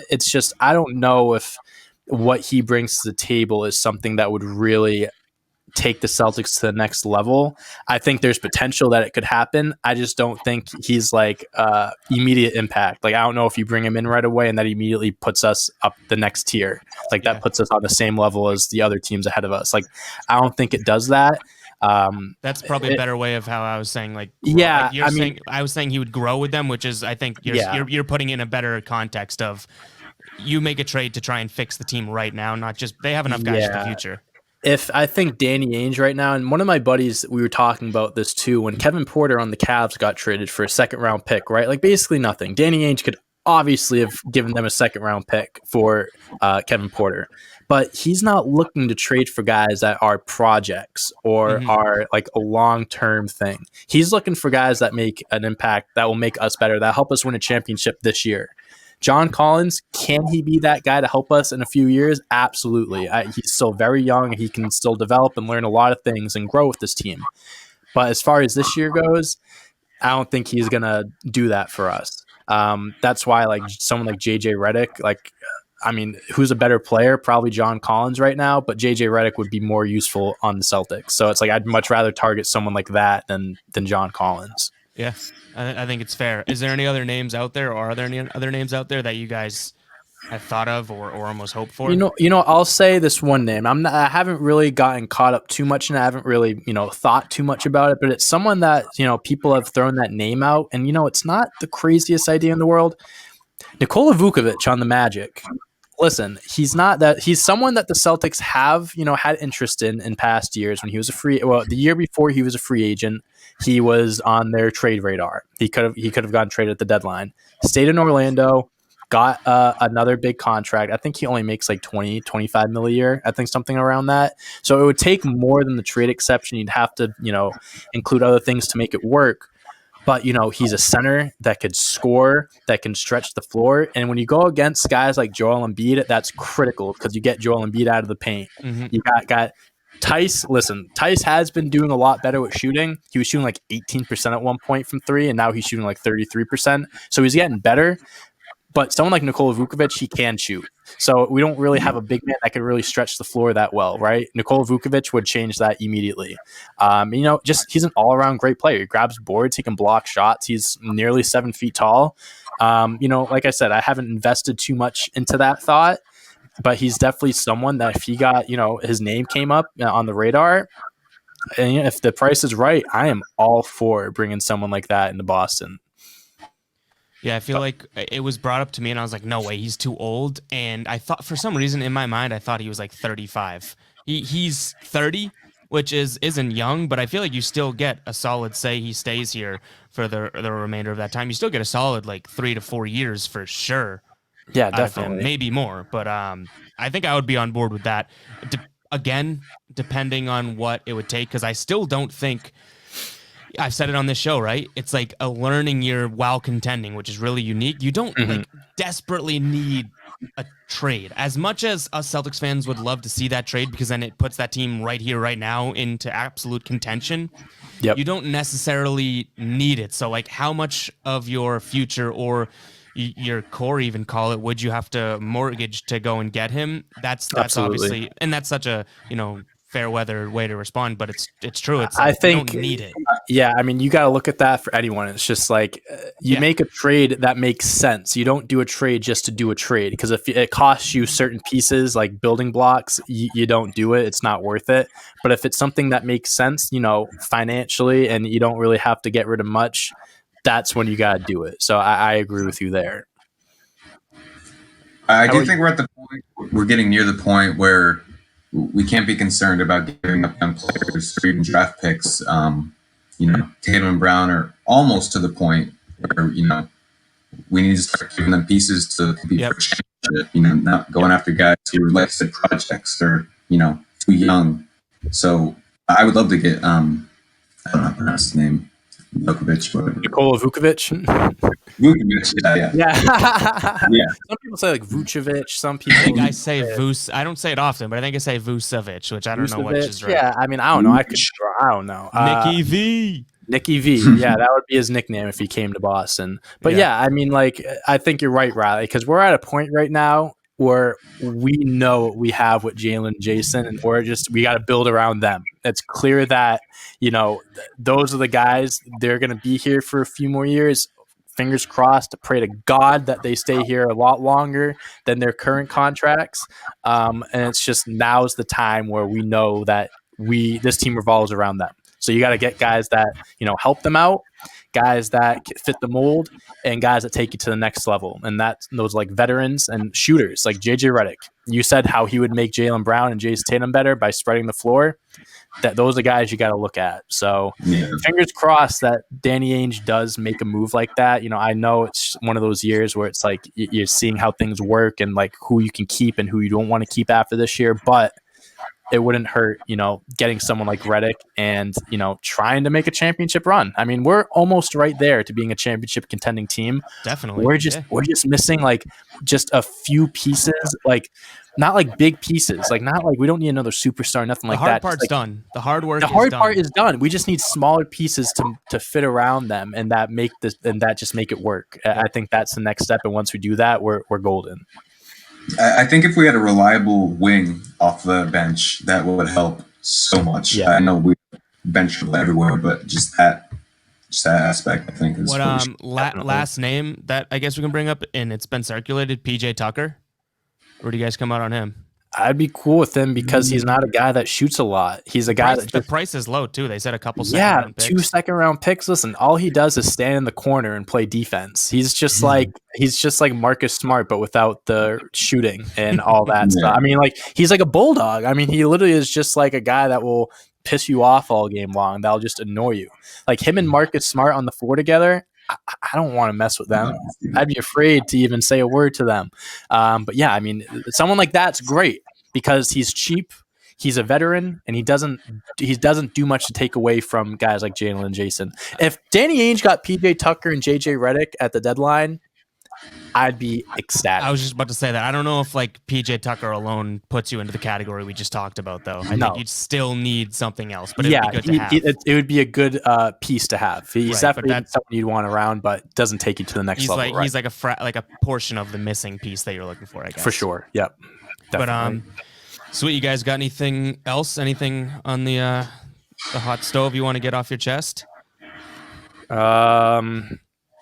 Speaker 2: it's just, I don't know if what he brings to the table is something that would really take the Celtics to the next level. I think there's potential that it could happen. I just don't think he's like immediate impact. Like, I don't know if you bring him in right away and that immediately puts us up the next tier. Like, that puts us on the same level as the other teams ahead of us. Like, I don't think it does that.
Speaker 1: That's probably a better way of how I was saying. Like,
Speaker 2: yeah,
Speaker 1: like you're saying, I was saying he would grow with them, which is, I think you're putting in a better context of you make a trade to try and fix the team right now, not just they have enough guys for the future.
Speaker 2: If I think Danny Ainge right now, and one of my buddies, we were talking about this too, when Kevin Porter on the Cavs got traded for a second-round pick, right? Like, basically nothing. Danny Ainge could obviously have given them a second-round pick for Kevin Porter, but he's not looking to trade for guys that are projects or are like a long-term thing. He's looking for guys that make an impact, that will make us better, that help us win a championship this year. John Collins, can he be that guy to help us in a few years? Absolutely. He's still very young. He can still develop and learn a lot of things and grow with this team. But as far as this year goes, I don't think he's going to do that for us. That's why, like, someone like JJ Redick, like, I mean, who's a better player? Probably John Collins right now, but JJ Redick would be more useful on the Celtics. So it's like I'd much rather target someone like that than John Collins.
Speaker 1: Yeah, I think it's fair. Is there any other names out there, or are there any other names out there that you guys have thought of or almost hoped for?
Speaker 2: You know, I'll say this one name. I haven't really gotten caught up too much, and I haven't really, thought too much about it. But it's someone that people have thrown that name out, and it's not the craziest idea in the world. Nikola Vucevic on the Magic. Listen, he's someone that the Celtics have, had interest in past years when he was the year before he was a free agent, he was on their trade radar. He could have gotten traded at the deadline. Stayed in Orlando, got another big contract. I think he only makes like 20-25 mil a year. I think something around that. So it would take more than the trade exception. You'd have to, include other things to make it work. But, he's a center that could score, that can stretch the floor. And when you go against guys like Joel Embiid, that's critical because you get Joel Embiid out of the paint. You got Tice. Listen, Tice has been doing a lot better with shooting. He was shooting like 18% at one point from three, and now he's shooting like 33%. So he's getting better. But someone like Nikola Vucevic, he can shoot. So we don't really have a big man that can really stretch the floor that well, right? Nikola Vucevic would change that immediately. He's an all-around great player. He grabs boards. He can block shots. He's nearly 7 feet tall. Like I said, I haven't invested too much into that thought, but he's definitely someone that if he got, his name came up on the radar, and if the price is right, I am all for bringing someone like that into Boston.
Speaker 1: Yeah, I feel like it was brought up to me, and I was like, no way, he's too old. And I thought, for some reason, in my mind, I thought he was like 35. He's 30, which isn't young, but I feel like you still get a solid, say he stays here for the remainder of that time, you still get a solid like 3 to 4 years for sure.
Speaker 2: Yeah, definitely.
Speaker 1: Maybe more, but I think I would be on board with that. Again, depending on what it would take, because I still don't think... I've said it on this show, right? It's like a learning year while contending, which is really unique. You don't like desperately need a trade. As much as us Celtics fans would love to see that trade, because then it puts that team right here, right now into absolute contention.
Speaker 2: Yep.
Speaker 1: You don't necessarily need it. So like how much of your future or your core, even call it, would you have to mortgage to go and get him? That's obviously, and that's such a, fair weather way to respond, but it's true. It's like, I think you don't need it.
Speaker 2: Yeah, I mean, you got to look at that for anyone. It's just like you make a trade that makes sense. You don't do a trade just to do a trade, because if it costs you certain pieces like building blocks, you don't do it. It's not worth it. But if it's something that makes sense, financially, and you don't really have to get rid of much, that's when you got to do it. So I agree with you there.
Speaker 3: I do think we're getting near the point where we can't be concerned about giving up young players or even draft picks. Tatum and Brown are almost to the point where, we need to start giving them pieces to compete for championship, not going after guys who are, like I said, projects or, too young. So I would love to get, I don't know how to pronounce his name,
Speaker 2: Nikola Vucevic.
Speaker 3: Vucevic, yeah.
Speaker 2: Some people say like Vucevic. Some people.
Speaker 1: I think I say Vus. I don't say it often, but I think I say Vucevic, which I don't know which is right.
Speaker 2: Yeah, I mean, I don't know. I don't know.
Speaker 1: Nicky V.
Speaker 2: Yeah, that would be his nickname if he came to Boston. But yeah, I mean, like, I think you're right, Riley, because we're at a point right now where we know what we have with Jaylen and Jayson, and we got to build around them. It's clear that, those are the guys. They're going to be here for a few more years. Fingers crossed, to pray to God that they stay here a lot longer than their current contracts. And it's just, now's the time where we know that this team revolves around them. So you got to get guys that, help them out, guys that fit the mold, and guys that take you to the next level. And that's those like veterans and shooters like JJ Redick. You said how he would make Jaylen Brown and Jayson Tatum better by spreading the floor. Those are guys you got to look at. So fingers crossed that Danny Ainge does make a move like that. I know it's one of those years where it's like you're seeing how things work and like who you can keep and who you don't want to keep after this year, but it wouldn't hurt, getting someone like Redick and, trying to make a championship run. I mean, we're almost right there to being a championship contending team.
Speaker 1: Definitely.
Speaker 2: We're just missing like just a few pieces, like not like big pieces, like not like we don't need another superstar, nothing like that.
Speaker 1: The hard part's done. The hard work.
Speaker 2: The hard part is done. We just need smaller pieces to fit around them, and that just make it work. I think that's the next step, and once we do that, we're golden.
Speaker 3: I think if we had a reliable wing off the bench, that would help so much. Yeah. I know we bench people everywhere, but just that aspect, I think, is
Speaker 1: last name that I guess we can bring up, and it's been circulated, PJ Tucker. Where do you guys come out on him?
Speaker 2: I'd be cool with him because he's not a guy that shoots a lot. He's a guy
Speaker 1: the price is low too. They said a couple
Speaker 2: second-round picks. 2 second-round picks. Listen, all he does is stand in the corner and play defense. He's just like Marcus Smart, but without the shooting and all that stuff. I mean, like he's like a bulldog. I mean, he literally is just like a guy that will piss you off all game long. That'll just annoy you. Like him and Marcus Smart on the floor together. I don't want to mess with them. I'd be afraid to even say a word to them. But yeah, I mean, someone like that's great because he's cheap, he's a veteran, and he doesn't do much to take away from guys like Jaylen and Jayson. If Danny Ainge got PJ Tucker and JJ Redick at the deadline, I'd be ecstatic.
Speaker 1: I was just about to say that. I don't know if like PJ Tucker alone puts you into the category we just talked about, though. I think you'd still need something else, but it'd be good to have.
Speaker 2: It would be a good piece to have. He's definitely someone you'd want around, but doesn't take you to the next level.
Speaker 1: He's like a portion of the missing piece that you're looking for, I guess.
Speaker 2: For sure. Yep. Definitely.
Speaker 1: But sweet, you guys got anything else? Anything on the hot stove you want to get off your chest?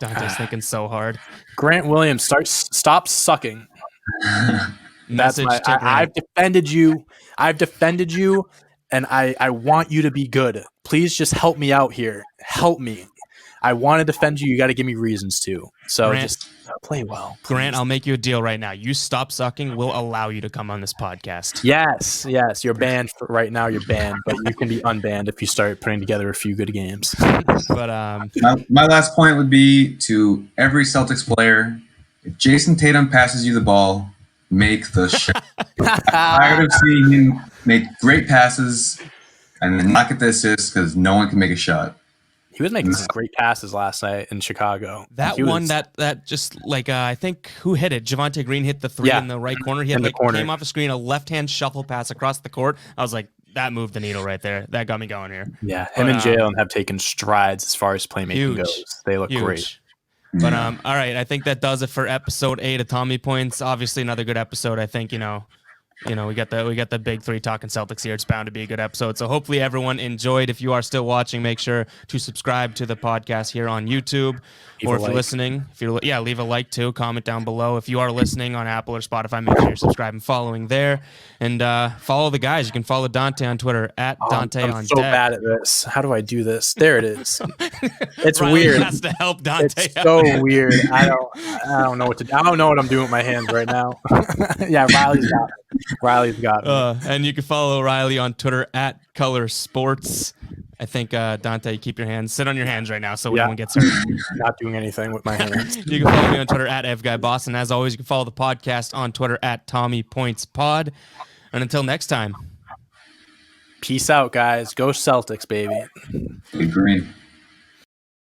Speaker 1: Dante's thinking so hard.
Speaker 2: Grant Williams, stop sucking. I've defended you. And I want you to be good. Please just help me out here. Help me. I want to defend you. You got to give me reasons to. So Grant, just play well. Please.
Speaker 1: Grant, I'll make you a deal right now. You stop sucking, we'll allow you to come on this podcast.
Speaker 2: Yes. You're banned right now. You're banned, but you can be unbanned if you start putting together a few good games.
Speaker 1: But
Speaker 3: my last point would be to every Celtics player: if Jayson Tatum passes you the ball, make the shot. I'm tired of seeing him make great passes and then not get the assist because no one can make a shot.
Speaker 2: He was making some great passes last night in Chicago.
Speaker 1: That just like I think who hit it? Javonte Green hit the three in the right corner. He had came off the screen, a left-hand shuffle pass across the court. I was like, that moved the needle right there. That got me going here.
Speaker 2: Yeah, him and Jalen have taken strides as far as playmaking goes. They look great.
Speaker 1: But all right, I think that does it for episode 8 of Tommy Points. Obviously, another good episode. I think we got the big three talking Celtics here. It's bound to be a good episode. So hopefully everyone enjoyed. If you are still watching, make sure to subscribe to the podcast here on YouTube. Or if you're listening, leave a like too. Comment down below. If you are listening on Apple or Spotify, make sure you're subscribed and following there. And follow the guys. You can follow Dante on Twitter at Dante on
Speaker 2: I'm so bad at this. How do I do this? There it is. It's
Speaker 1: Riley
Speaker 2: weird.
Speaker 1: Has to help Dante.
Speaker 2: It's so weird. I don't know what to do. I don't know what I'm doing with my hands right now. Yeah, Riley's got me.
Speaker 1: And you can follow Riley on Twitter at Color Sports. I think Dante, sit on your hands right now so no one gets hurt.
Speaker 2: Not doing anything with my hands.
Speaker 1: You can follow me on Twitter at EvGuyBoss, and as always, you can follow the podcast on Twitter at TommyPointsPod. And until next time,
Speaker 2: peace out, guys. Go Celtics, baby.
Speaker 3: Agree.